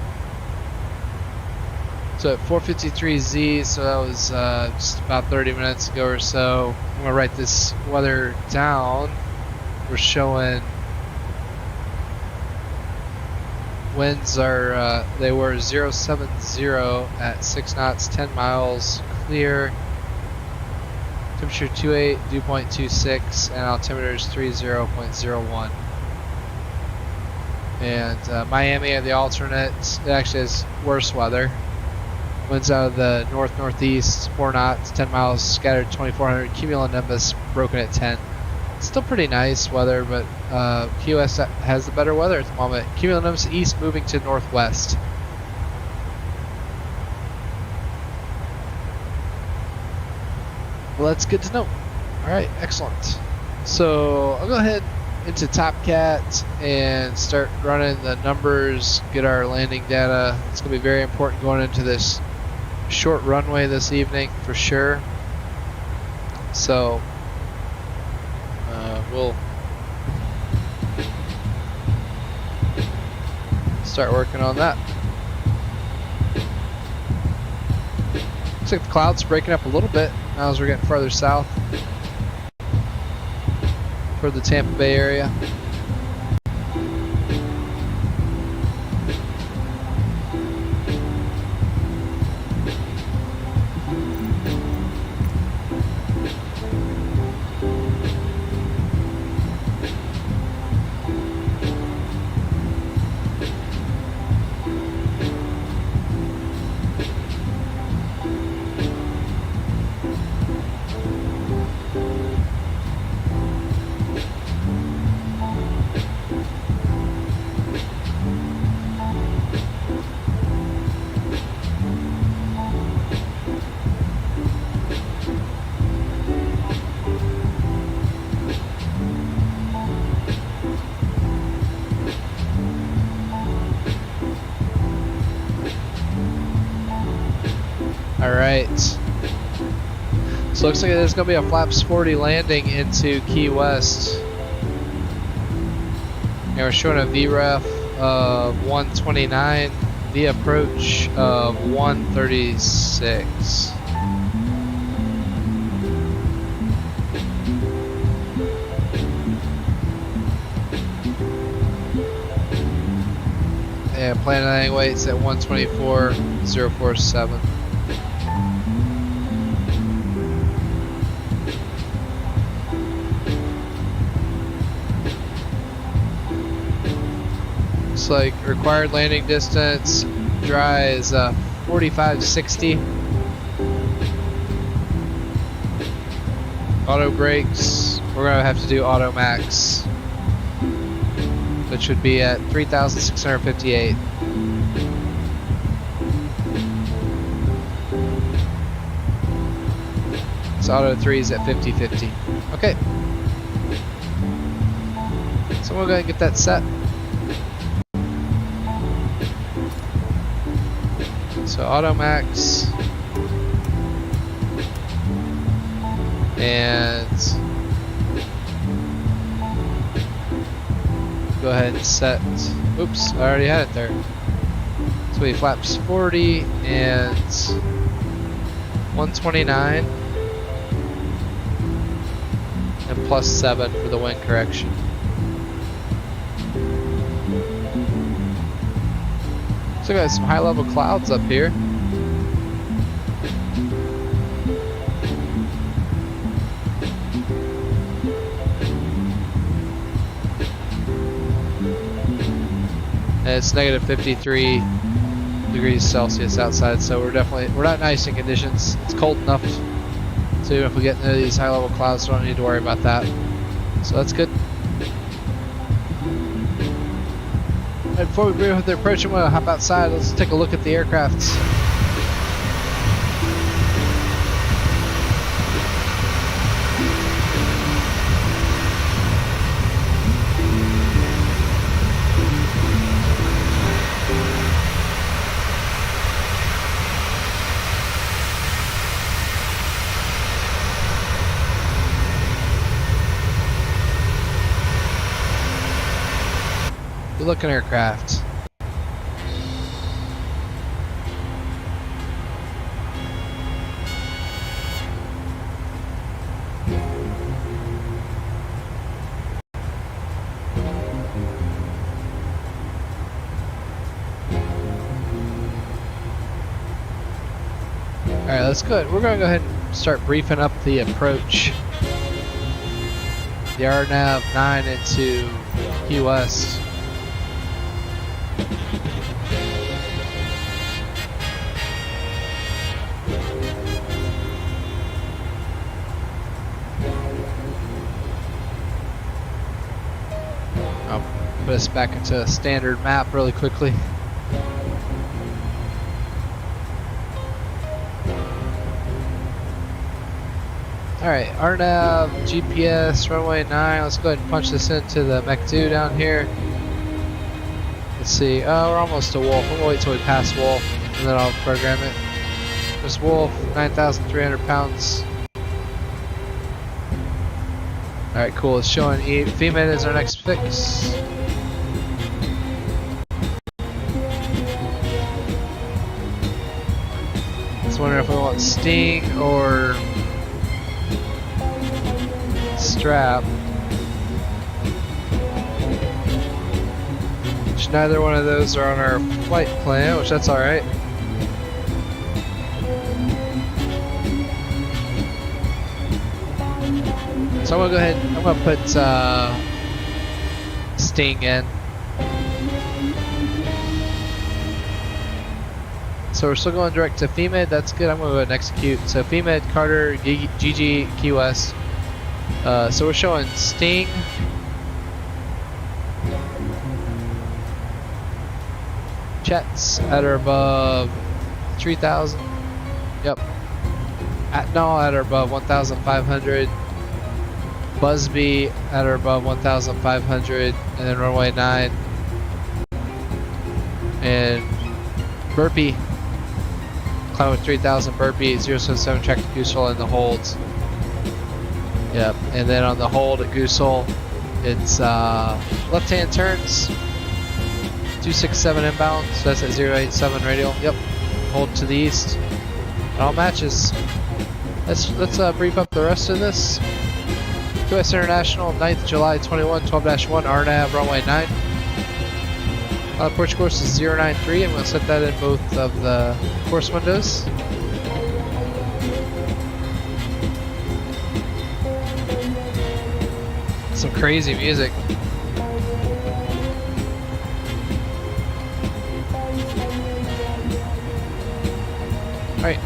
S1: So at 4:53Z, so that was just about 30 minutes ago or so. I'm going to write this weather down. We're showing winds are, they were 070 at 6 knots, 10 miles, clear. Temperature 28, dew point 26, and altimeter is 30.01. And Miami had the alternate. It actually has worse weather. Winds out of the north-northeast, 4 knots, 10 miles, scattered 2,400, cumulonimbus broken at 10. Still pretty nice weather, but Key West has the better weather at the moment. Cumulonimbus east moving to northwest. Well, that's good to know. Alright, excellent. So I'll go ahead into TopCat and start running the numbers, get our landing data. It's going to be very important going into this short runway this evening for sure. So we'll start working on that. Looks like the clouds breaking up a little bit now as we're getting farther south for the Tampa Bay area. Alright, so looks like there's going to be a flaps 40 landing into Key West. And we're showing a VREF of 129, the approach of 136. And planned landing weights at 124.047. Like required landing distance dry is 4560. Auto brakes, we're gonna have to do auto max, which would be at 3,658. So auto 3 is at 5050. Okay, so we'll go ahead and get that set. So auto max, and go ahead and set. Oops, I already had it there. So we flaps 40 and 129 and +7 for the wind correction. So we got some high level clouds up here. And it's negative 53 degrees Celsius outside, so we're not in icing conditions. It's cold enough, so even if we get into these high level clouds, we don't need to worry about that. So that's good. And before we brief with the approach, I'm going to hop outside. Let's take a look at the aircrafts. Good looking aircraft. Alright, let's go ahead. We're going to go ahead and start briefing up the approach. The RNAV 9 into Key West. I'll put us back into a standard map really quickly. Alright, RNAV, GPS, runway 9. Let's go ahead and punch this into the Mech 2 down here. Let's see. Oh, we're almost to Wolf. I'm going to wait till we pass Wolf and then I'll program it. There's Wolf, 9,300 pounds. Alright, cool. It's showing FEMA is our next fix. Just wondering if we want Sting or Strap. Which neither one of those are on our flight plan, which that's alright. So I'm gonna go ahead, I'm gonna put Sting in. So we're still going direct to FEMA, that's good. I'm gonna go ahead and execute. So FEMA, Carter, GG, Key West. So we're showing Sting. Jets at or above 3,000. Yep. At or above 1,500. Busby at or above 1,500, and then runway 9. And Burpee, climb with 3,000 Burpee, 077 track to Goosehole in the holds. Yep, and then on the hold at Goosehole, it's left-hand turns, 267 inbound, so that's at 087 radial. Yep, hold to the east. It all matches. Let's brief up the rest of this. QS International, 9th July 21, 12-1, RNAV, runway 9. Approach course is 093. I'm going to set that in both of the course windows. Some crazy music. Alright,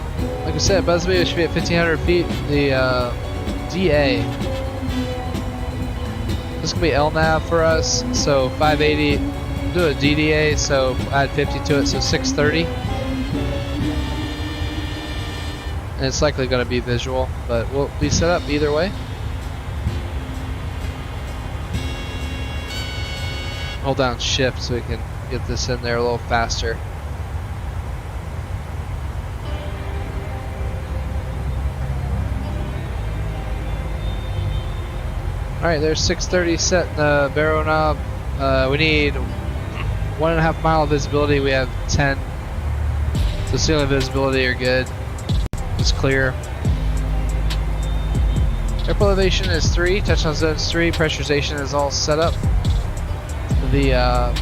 S1: like I said, Busby should be at 1,500 feet. The DA. This is going to be LNAV for us, so 580, do a DDA, so add 50 to it, so 630. And it's likely going to be visual, but we'll be set up either way. Hold down shift so we can get this in there a little faster. Alright, there's 630 set in the barrel knob. We need 1.5 mile visibility. We have 10. So ceiling visibility are good. It's clear. Airport elevation is 3. Touchdown zone is 3. Pressurization is all set up. The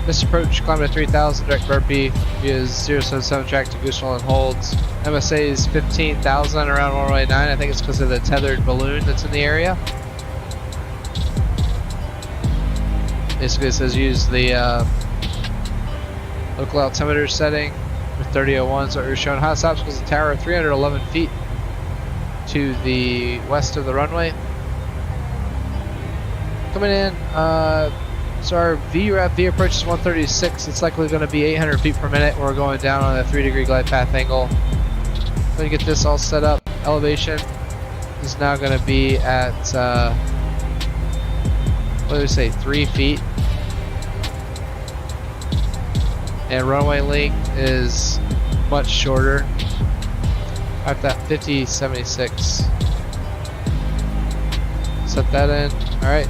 S1: missed approach, climb to 3,000. Direct burpee is 077 track to Goosehole and holds. MSA is 15,000 around runway 9. I think it's because of the tethered balloon that's in the area. Basically it says use the local altimeter setting with 3001, so we're showing hottest obstacles of tower 311 feet to the west of the runway. Coming in, So our VRAP V approach is 136. It's likely going to be 800 feet per minute. We're going down on a 3-degree glide path angle. Let me get this all set up. Elevation is now going to be at, what did we say, 3 feet. And runway length is much shorter. At that 5076. Set that in. Alright.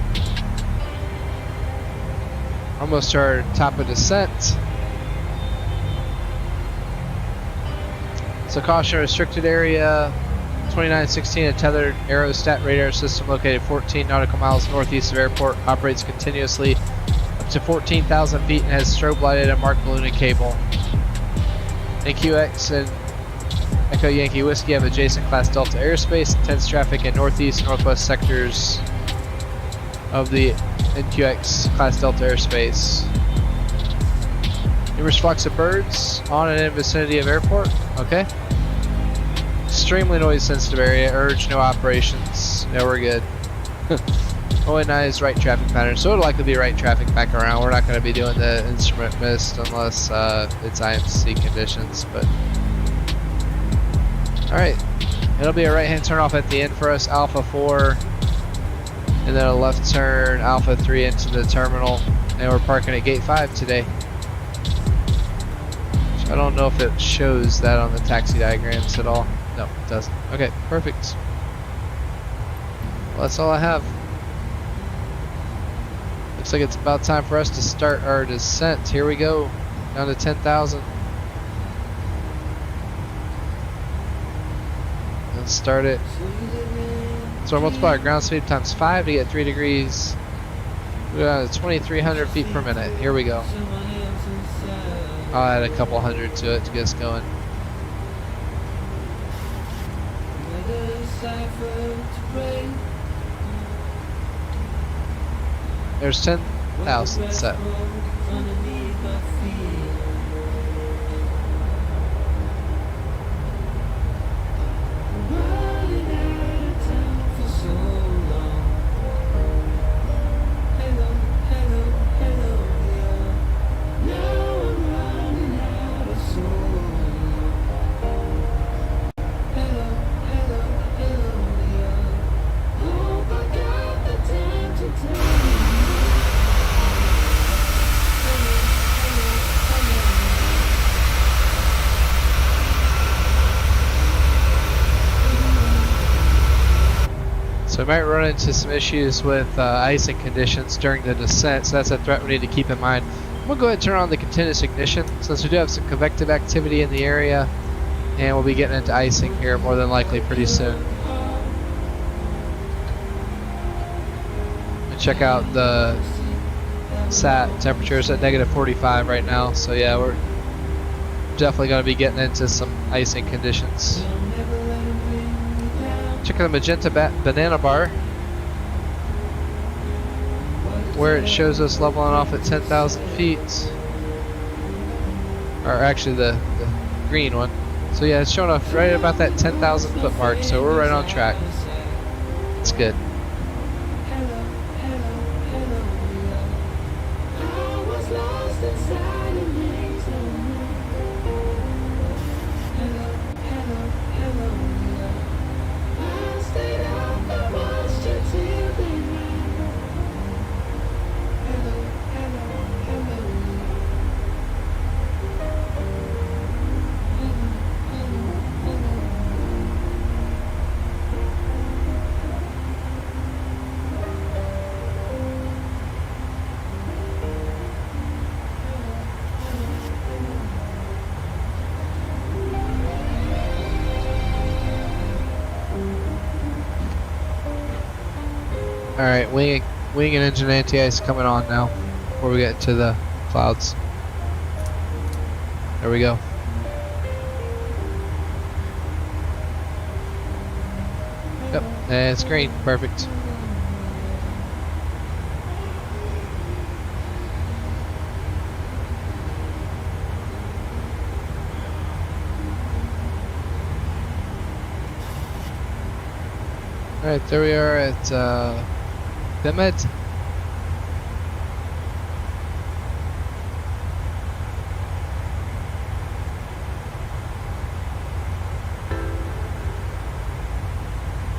S1: Almost to our top of descent. So caution, restricted area 2916, a tethered aerostat radar system located 14 nautical miles northeast of airport, operates continuously up to 14,000 feet and has strobe lighted and marked balloon and cable. NQX and Echo Yankee Whiskey have adjacent Class Delta airspace, intense traffic in northeast and northwest sectors of the NQX Class Delta airspace. Numerous flocks of birds on and in vicinity of airport. Okay. Extremely noise sensitive area. Urge no operations. No, we're good. ONI right traffic pattern. So it'll likely be right traffic back around. We're not going to be doing the instrument mist unless it's IMC conditions. But alright. It'll be a right hand turn off at the end for us. Alpha 4. And then a left turn. Alpha 3 into the terminal. And we're parking at gate 5 today. I don't know if it shows that on the taxi diagrams at all. No, it doesn't. Okay, perfect. Well, that's all I have. Looks like it's about time for us to start our descent. Here we go, down to 10,000. Let's start it. So we'll multiply our ground speed times 5 to get 3 degrees. We're down to 2,300 feet per minute. Here we go. I'll add a couple hundred to it to get us going. There's 10,000 set. So we might run into some issues with icing conditions during the descent, so that's a threat we need to keep in mind. I'm going to go ahead and turn on the continuous ignition since we do have some convective activity in the area, and we'll be getting into icing here more than likely pretty soon. And check out the SAT temperatures at -45 right now, so yeah, we're definitely going to be getting into some icing conditions. Check the magenta banana bar where it shows us leveling off at 10,000 feet, or actually the green one. So yeah, it's showing off right about that 10,000 foot mark, so we're right on track. It's good. Alright, wing and engine anti-ice coming on now before we get to the clouds. There we go. Yep, and it's green. Perfect. Alright, there we are at PMDG.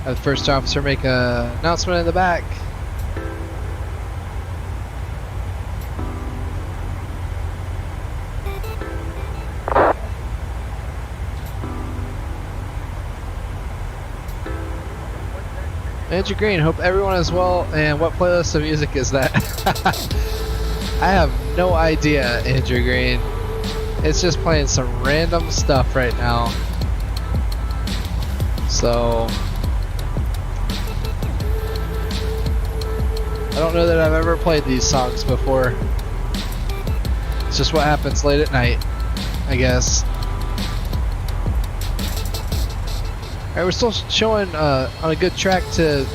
S1: Have the first officer make an announcement in the back. Andrew Green, hope everyone is well. And what playlist of music is that? I have no idea, Andrew Green. It's just playing some random stuff right now. So I don't know that I've ever played these songs before. It's just what happens late at night, I guess. Alright, we're still showing on a good track to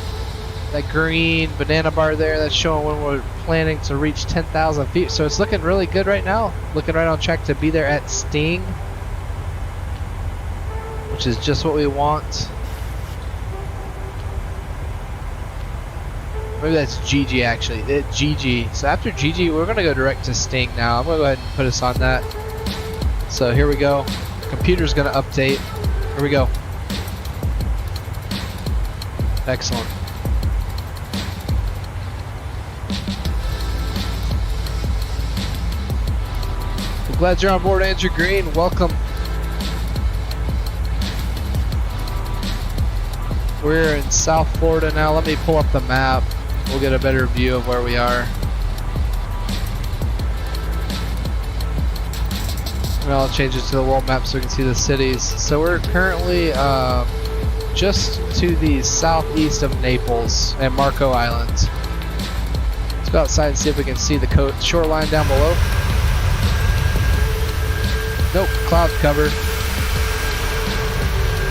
S1: that green banana bar there. That's showing when we're planning to reach 10,000 feet. So it's looking really good right now. Looking right on track to be there at Sting, which is just what we want. Maybe that's GG actually. GG. So after GG, we're going to go direct to Sting now. I'm going to go ahead and put us on that. So here we go. Computer's going to update. Here we go. Excellent. I'm glad you're on board, Andrew Green. Welcome. We're in South Florida now. Let me pull up the map. We'll get a better view of where we are. And I'll change it to the world map so we can see the cities. So we're currently just to the southeast of Naples and Marco Islands. Let's go outside and see if we can see the shoreline down below. Nope, cloud cover.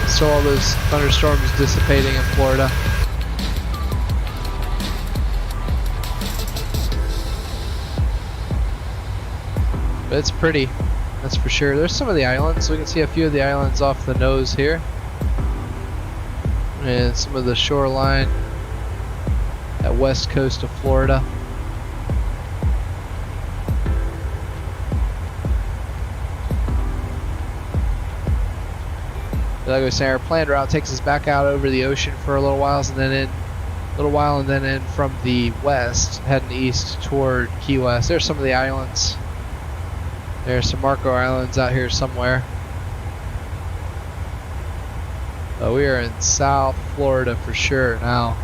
S1: So all those thunderstorms dissipating in Florida. But it's pretty, that's for sure. There's some of the islands. We can see a few of the islands off the nose here. And some of the shoreline at west coast of Florida. Like I was saying, our planned route takes us back out over the ocean for a little while, and then in from the west, heading east toward Key West. There's some of the islands. There's some Marco Islands out here somewhere. But we are in South Florida for sure now.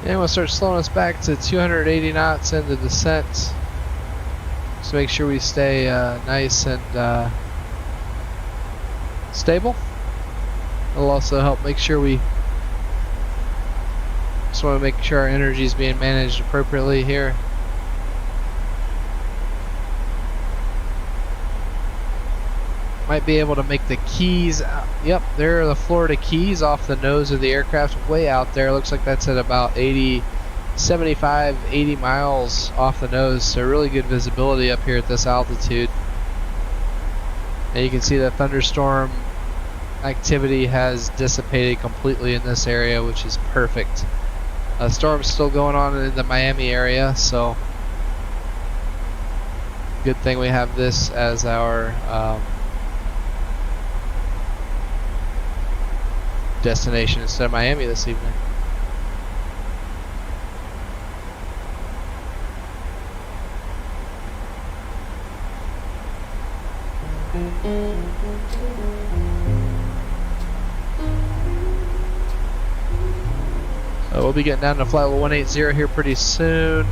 S1: And we'll start slowing us back to 280 knots in the descent. Just make sure we stay nice and stable. It'll also help make sure we just want to make sure our energy is being managed appropriately here. Might be able to make the Keys. Yep, there are the Florida Keys off the nose of the aircraft, way out there. Looks like that's at about 75, 80 miles off the nose. So really good visibility up here at this altitude. And you can see that thunderstorm activity has dissipated completely in this area, which is perfect. Storm's still going on in the Miami area, so good thing we have this as our destination instead of Miami this evening. We'll be getting down to flight level 180 here pretty soon.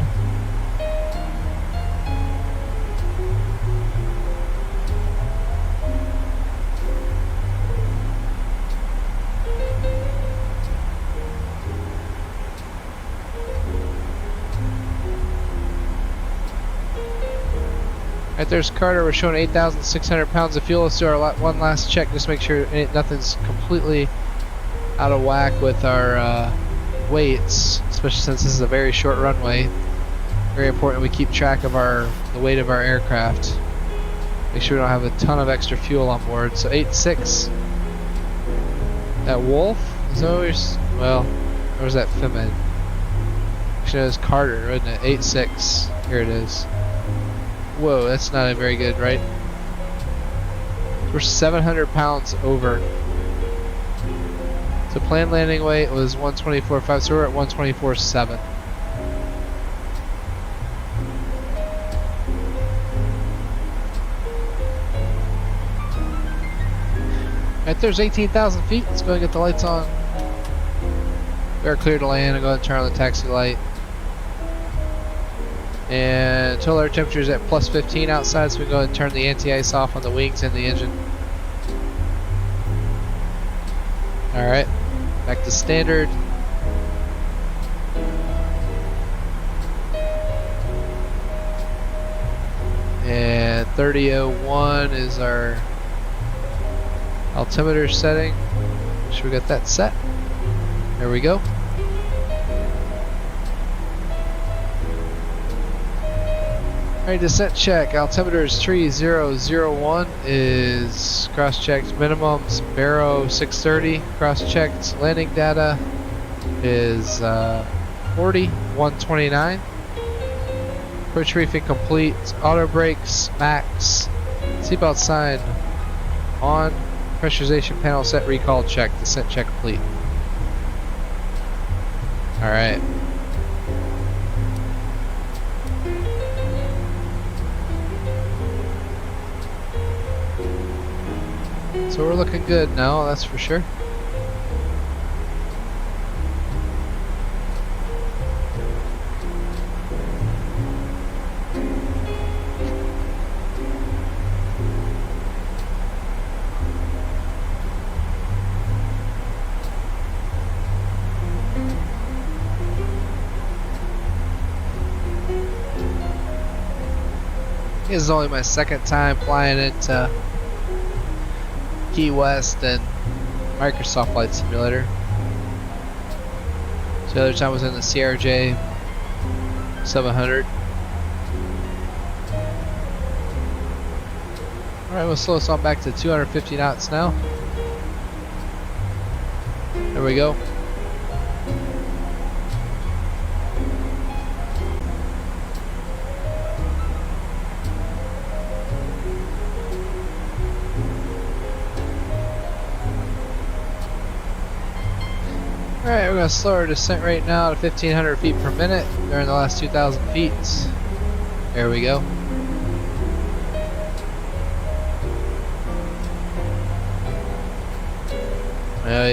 S1: Right, there's Carter. We're showing 8,600 pounds of fuel. Let's do our one last check, just make sure nothing's completely out of whack with our weights, especially since this is a very short runway. Very important we keep track of the weight of our aircraft. Make sure we don't have a ton of extra fuel on board. So 86. That Wolf is always, well, where's that Femin? Actually, it was Carter, wasn't it? 86. Here it is. Whoa, that's not a very good, right? We're 700 pounds over. So planned landing weight was 124.5, so we're at 124.7. Right there's 18,000 feet. Let's go and get the lights on. We're clear to land. I'll go ahead and turn on the taxi light. And total air temperature is at plus 15 outside, so we can go ahead and turn the anti-ice off on the wings and the engine. Alright, back to standard. And 3001 is our altimeter setting. Make sure we got that set. There we go. Alright, descent check. Altimeter is 3001 is cross-checked. Minimums Barrow 630 cross-checked. Landing data is 4129. Approach briefing complete. Auto brakes max. Seatbelt sign on. Pressurization panel set. Recall check. Descent check complete. Alright. So we're looking good now, that's for sure. This is only my second time flying into Key West and Microsoft Flight Simulator. So the other time was in the CRJ 700. Alright, we'll slow us on back to 250 knots now. There we go. Alright, we're going to slow our descent rate now to 1500 feet per minute during the last 2000 feet. There we go.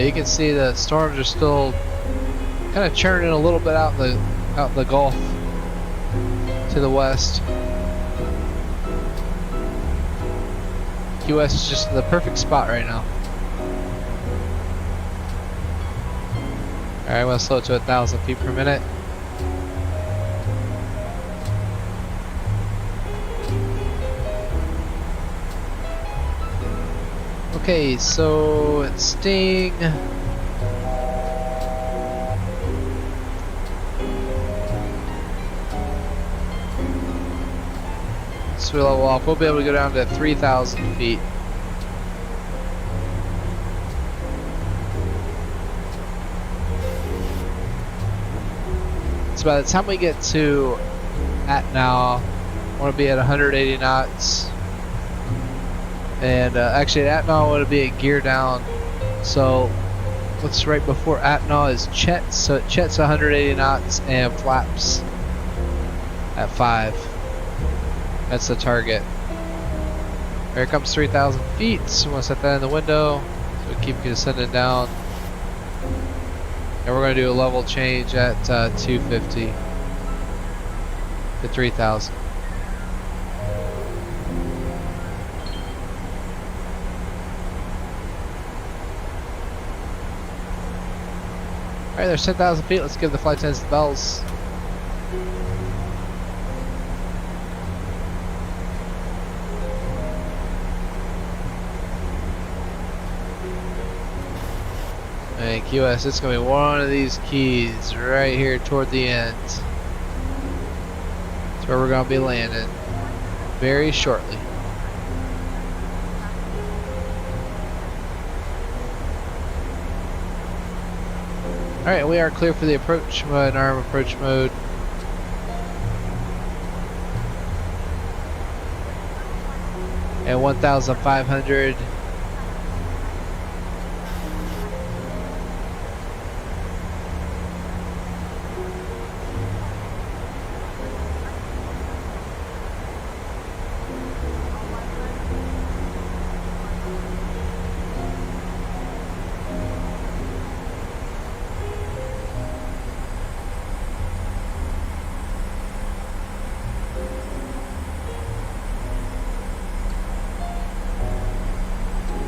S1: You can see the storms are still kind of churning a little bit out the Gulf to the west. Key West is just the perfect spot right now. Alright, I'm going to slow it to 1,000 feet per minute. Okay, so it's Sting. So we level off. We'll be able to go down to 3,000 feet. So by the time we get to Add-ons, I want to be at 180 knots. And actually at Add-ons I want to be at gear down. So what's right before Add-ons is Chet. So Chet's 180 knots and flaps at 5. That's the target. Here comes 3,000 feet. So I'm going to set that in the window. So we keep descending down. And we're going to do a level change at 250 to 3,000. Alright, there's 10,000 feet. Let's give the flight attendants the bells. And QS, it's going to be one of these keys right here toward the end. That's where we're going to be landing very shortly. Alright, we are clear for the approach mode, arm approach mode. At 1,500.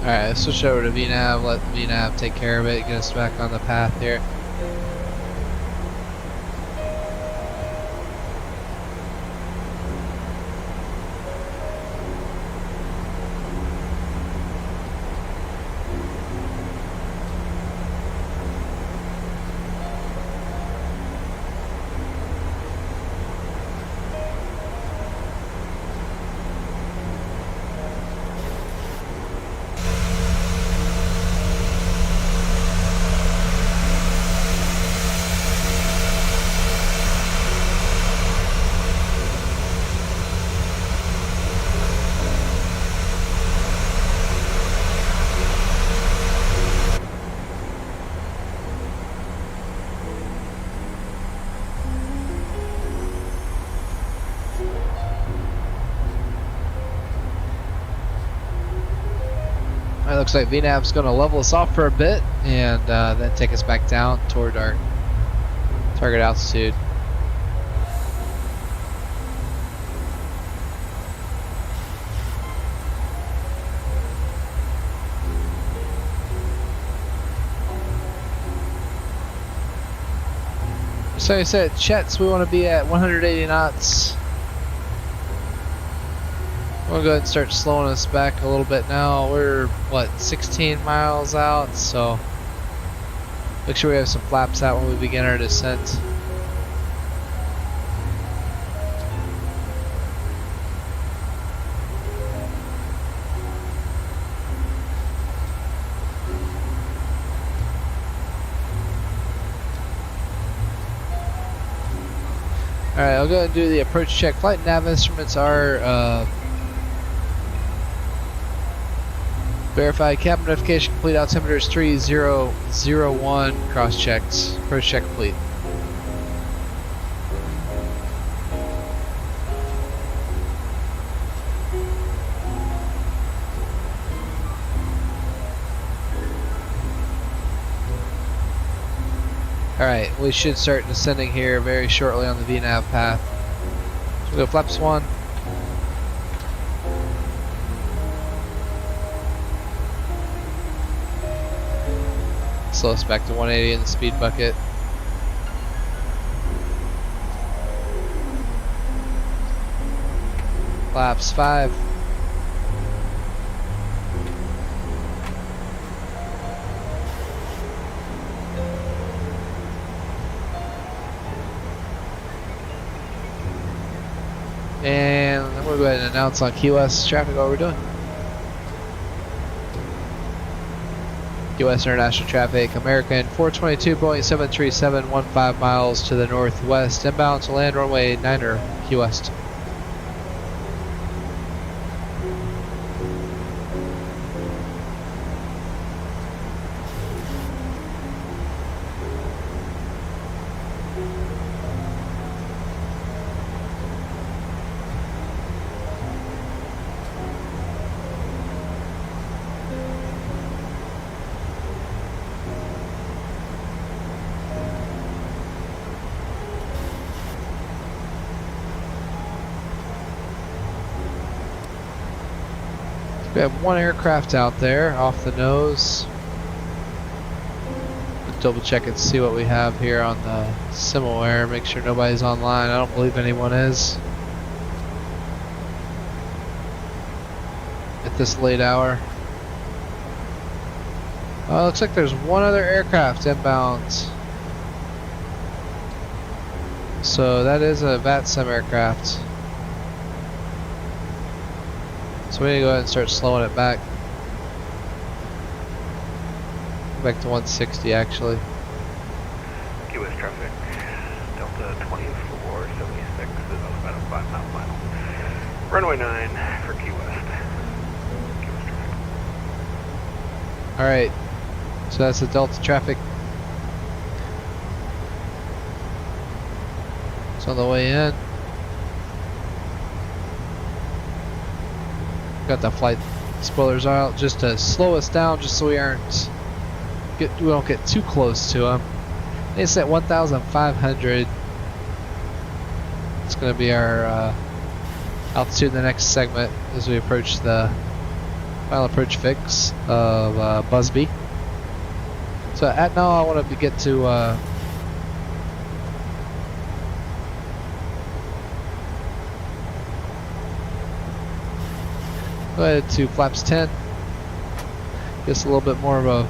S1: Alright, let's switch over to VNAV, let VNAV take care of it, get us back on the path here. It looks like VNAV's going to level us off for a bit and then take us back down toward our target altitude. So I said, Chets, we want to be at 180 knots. We'll go ahead and start slowing us back a little bit now. We're, what, 16 miles out, so make sure we have some flaps out when we begin our descent. Alright, I'll go ahead and do the approach check. Flight nav instruments are verified. Cabin notification complete. Altimeter is 3001. Cross checks. Approach check complete. Alright, we should start descending here very shortly on the VNAV path. So we'll go flaps 1. Slow us back to 180 in the speed bucket. Flaps 5. And then we'll go ahead and announce on Key West traffic what we're doing. Key West International Traffic, American 422 Boeing 737, 15 miles to the northwest, inbound to land runway 9er, Key West. We have one aircraft out there off the nose. Double check and see what we have here on the Simulware. Make sure nobody's online. I don't believe anyone is at this late hour. Looks like there's one other aircraft inbound. So that is a VATSIM aircraft. So we need to go ahead and start slowing it back. Back to 160 actually.
S3: Key West traffic, Delta 2476 is about a 5-mile final. Runway 9 for Key West. Key West traffic.
S1: Alright, so that's the Delta traffic. It's on the way in. Got the flight spoilers out just to slow us down, just so we don't get too close to them. It's at 1,500. It's going to be our altitude in the next segment as we approach the final approach fix of Busby. So at now I want to get to go ahead to flaps 10. Just a little bit more of a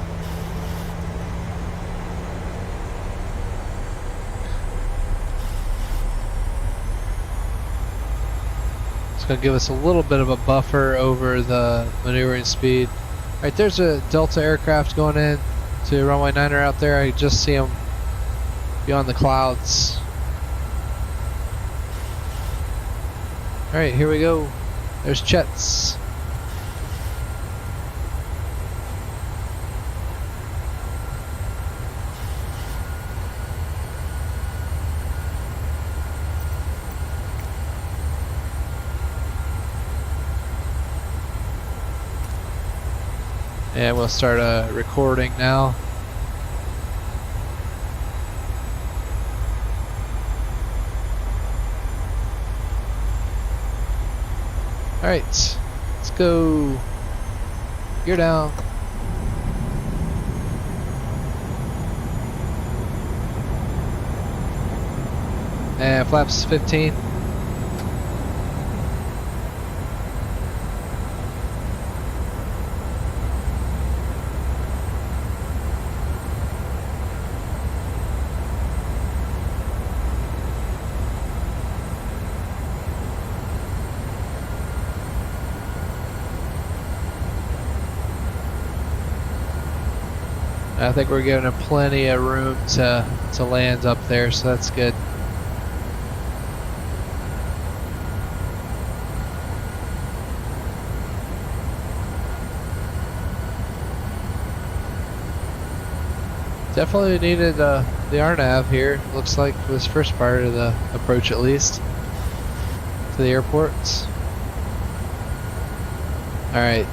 S1: it's going to give us a little bit of a buffer over the maneuvering speed. Alright, there's a Delta aircraft going in to runway 9er out there. I just see them beyond the clouds. Alright, here we go. There's Chet's. And we'll start recording now. Alright, let's go. Gear down. And flaps 15. I think we're giving him plenty of room to land up there, so that's good. Definitely needed the RNAV here, looks like, for this first part of the approach at least, to the airports. Alright.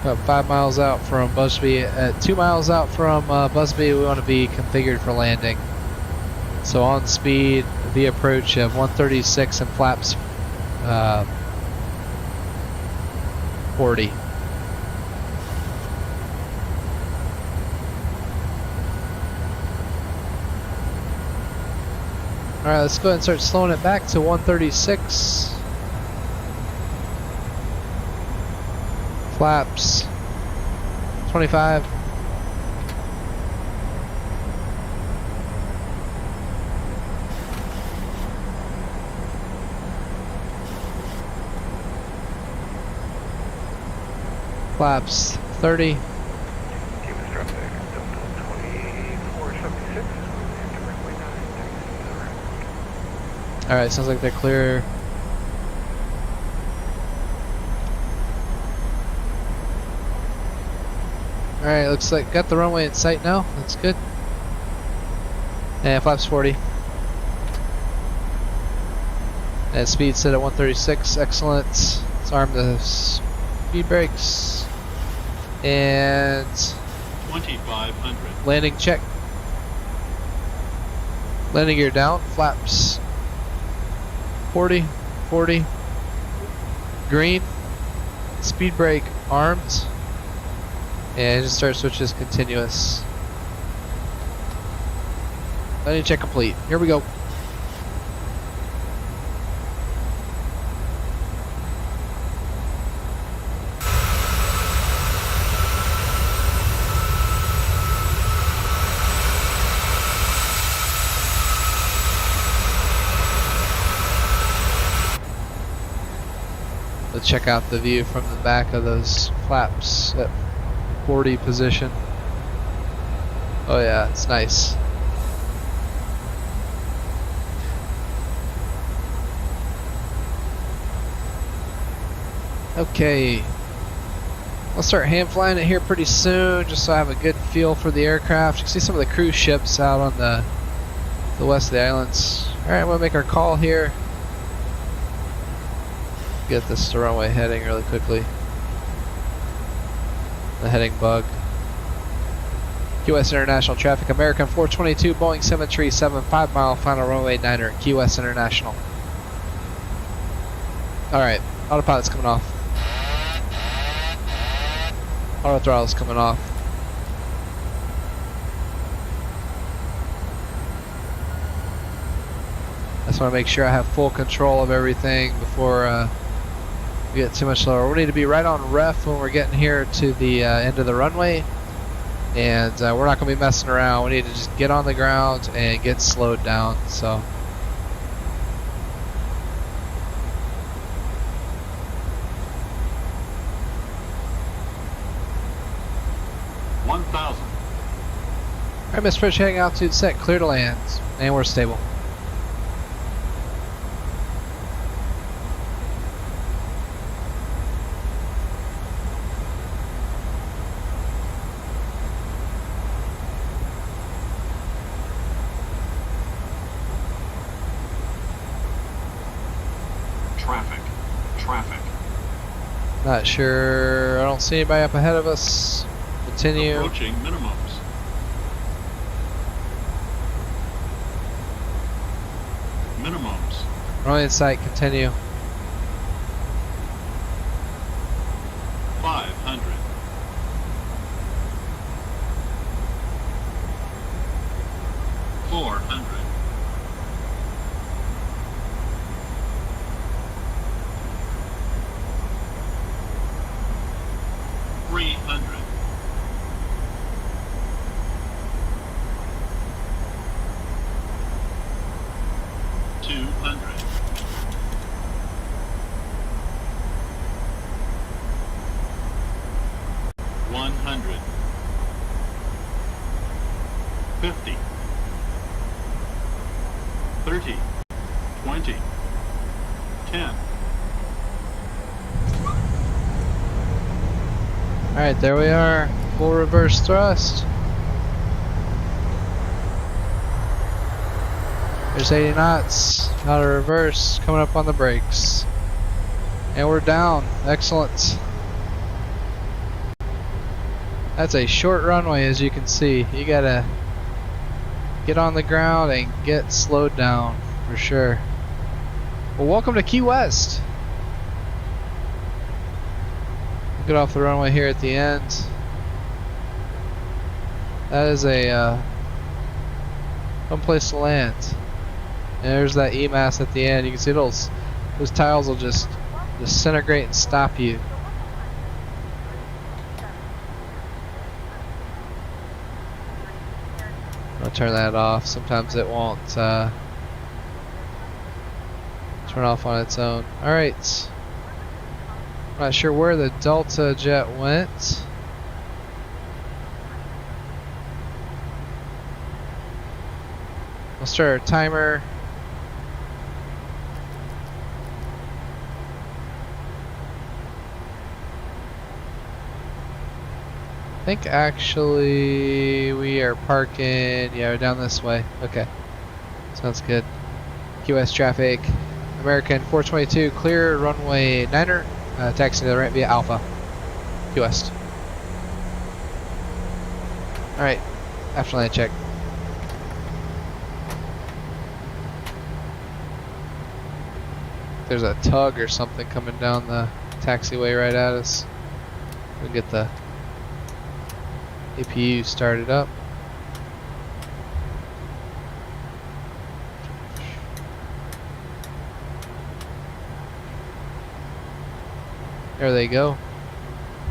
S1: About 5 miles out from Busby. At 2 miles out from Busby, we want to be configured for landing. So on speed, the approach of 136 and flaps 40. Alright, let's go ahead and start slowing it back to 136. Flaps 25. Flaps 30.
S3: Traffic, Delta 2476.
S1: Alright, sounds like they're clear. Alright, looks like got the runway in sight now. That's good. And flaps 40. And speed set at 136. Excellent. Let's arm the speed brakes. And
S5: 2500.
S1: landing check. Landing gear down. Flaps 40. 40. Green. Speed brake armed. And just start switches continuous. Landing check complete. Here we go. Let's check out the view from the back of those flaps at 40 position. Oh yeah, it's nice. Okay, I'll start hand flying it here pretty soon, just so I have a good feel for the aircraft. You can see some of the cruise ships out on the west of the islands. All right, I'm gonna make our call here. Get this to runway heading really quickly. The heading bug. Key West International traffic, American 422, Boeing 737, 5 mile final runway 9er, Key West International. Alright, autopilot's coming off. Auto throttle's coming off. I just want to make sure I have full control of everything before we get too much lower. We need to be right on ref when we're getting here to the end of the runway. And we're not going to be messing around. We need to just get on the ground and get slowed down. So. Alright, Mr. Fish, heading altitude set, clear to land. And we're stable.
S5: Traffic.
S1: Not sure. I don't see anybody up ahead of us. Continue.
S5: Approaching minimums.
S1: Runway in sight, continue.
S5: 500. 400. 300. 200. 100. 50. 30. 20. 10.
S1: Alright, there we are. Full reverse thrust. There's 80 knots. Out of reverse. Coming up on the brakes. And we're down. Excellent. That's a short runway, as you can see. You gotta get on the ground and get slowed down for sure. Well, welcome to Key West. Get off the runway here at the end. That is a fun place to land. And there's that E-mast at the end. You can see those tiles will just disintegrate and stop you. I'll turn that off. Sometimes it won't turn off on its own. Alright. I'm not sure where the Delta jet went. We'll start our timer. I think actually we are parking, yeah, we're down this way. Okay, sounds good. Key West traffic, American 422, clear runway 9er, taxi to the right via Alpha, Key West. Alright, after land check. There's a tug or something coming down the taxiway right at us. We'll get the APU started up. There they go.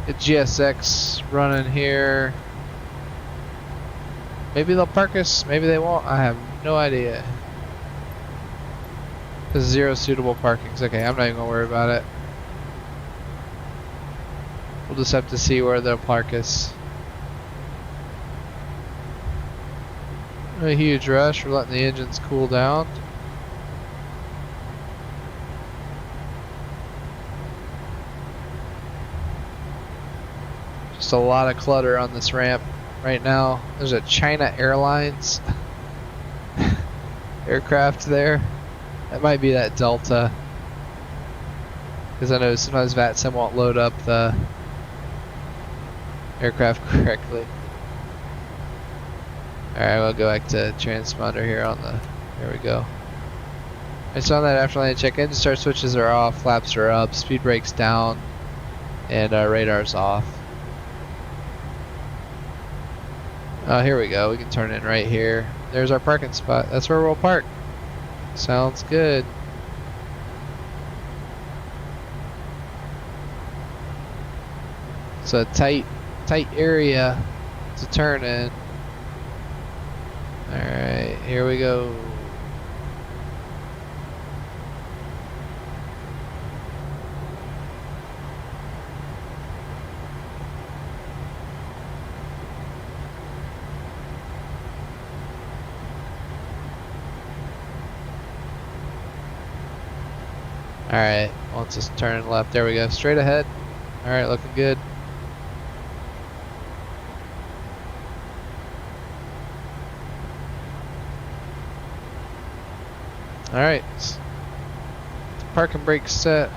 S1: Get GSX running here. Maybe they'll park us, maybe they won't. I have no idea. There's 0 suitable parkings. Okay, I'm not even gonna worry about it. We'll just have to see where they'll park us. A huge rush. We're letting the engines cool down. Just a lot of clutter on this ramp right now. There's a China Airlines aircraft there. That might be that Delta. Because I know sometimes VATSIM won't load up the aircraft correctly. Alright, we'll go back to transponder here on the, there we go. Alright, so on that after landing check, engine start switches are off, flaps are up, speed brakes down, and radar's off. Oh, here we go, we can turn in right here. There's our parking spot, that's where we'll park. Sounds good. It's a tight area to turn in. Alright, here we go. Alright, let's just turn left. There we go, straight ahead. Alright, looking good. Alright, parking brake set.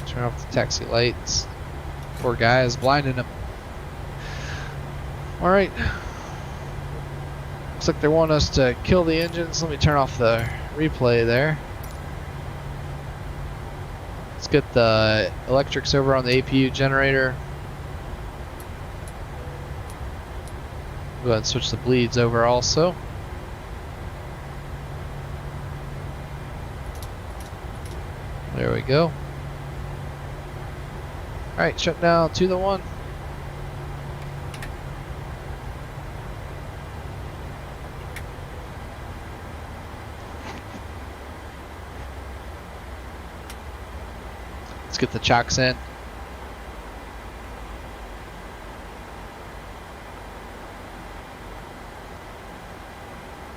S1: Turn off the taxi lights. Poor guy is blinding him. Alright. Looks like they want us to kill the engines. Let me turn off the replay there. Let's get the electrics over on the APU generator. Go ahead and switch the bleeds over also. There we go. Alright, shut down to the 1. Let's get the chocks in.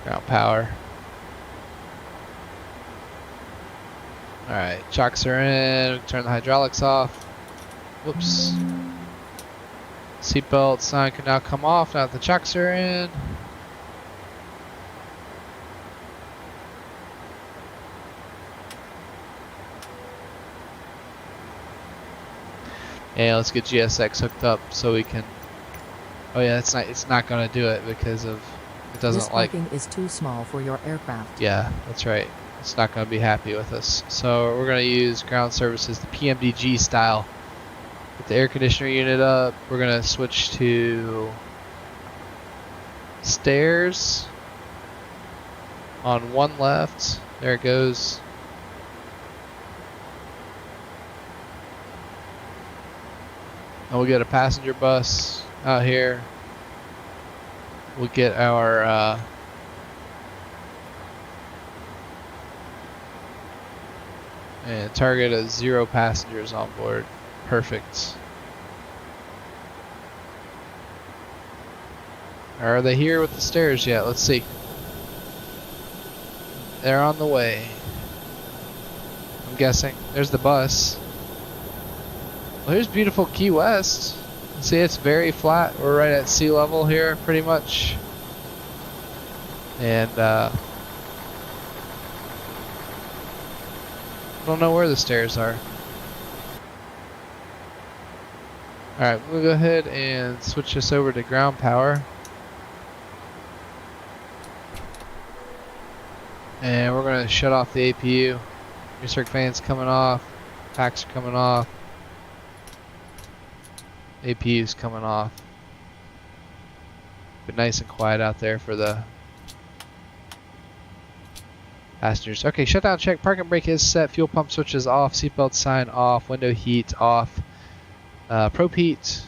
S1: Ground power. Alright, chocks are in. Turn the hydraulics off. Whoops. Seatbelt sign can now come off now that the chocks are in. And let's get GSX hooked up so we can. Oh yeah, it's not gonna do it because of it doesn't
S6: this
S1: like.
S6: parking is too small for your aircraft.
S1: Yeah, that's right. It's not going to be happy with us. So we're going to use ground services, the PMDG style. Get the air conditioner unit up. We're going to switch to stairs on 1 left. There it goes. And we'll get a passenger bus out here. We'll get our and target at 0 passengers on board. Perfect. Are they here with the stairs yet? Let's see. They're on the way. I'm guessing. There's the bus. Well, here's beautiful Key West. See, it's very flat. We're right at sea level here, pretty much. And don't know where the stairs are. Alright, we'll go ahead and switch this over to ground power. And we're going to shut off the APU. Recirc fans coming off. Packs are coming off. APU's coming off. But nice and quiet out there for the passengers. Okay, shutdown check. Parking brake is set. Fuel pump switches off. Seatbelt sign off. Window heat off. Probe heat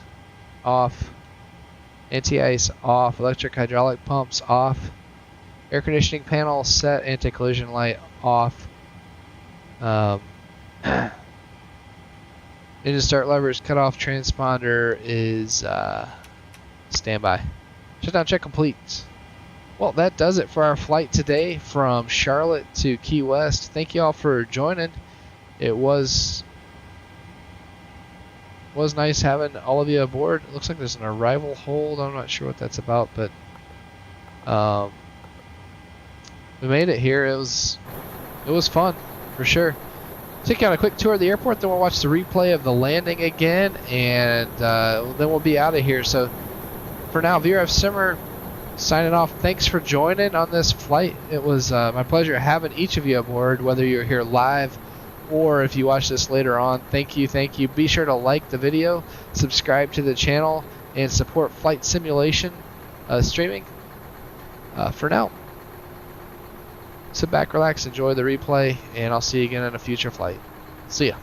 S1: off. Anti-ice off. Electric hydraulic pumps off. Air conditioning panel set. Anti-collision light off. Engine start levers cut off. Transponder is standby. Shutdown check complete. Well, that does it for our flight today from Charlotte to Key West. Thank you all for joining. It was nice having all of you aboard. It looks like there's an arrival hold. I'm not sure what that's about, but we made it here. It was fun for sure. Take you on a quick tour of the airport, then we'll watch the replay of the landing again, and then we'll be out of here. So for now, VRF Simmer signing off. Thanks for joining on this flight. It was my pleasure having each of you aboard, whether you're here live or if you watch this later on. Thank you. Be sure to like the video, subscribe to the channel, and support flight simulation streaming. For now, sit back, relax, enjoy the replay, and I'll see you again in a future flight. See ya.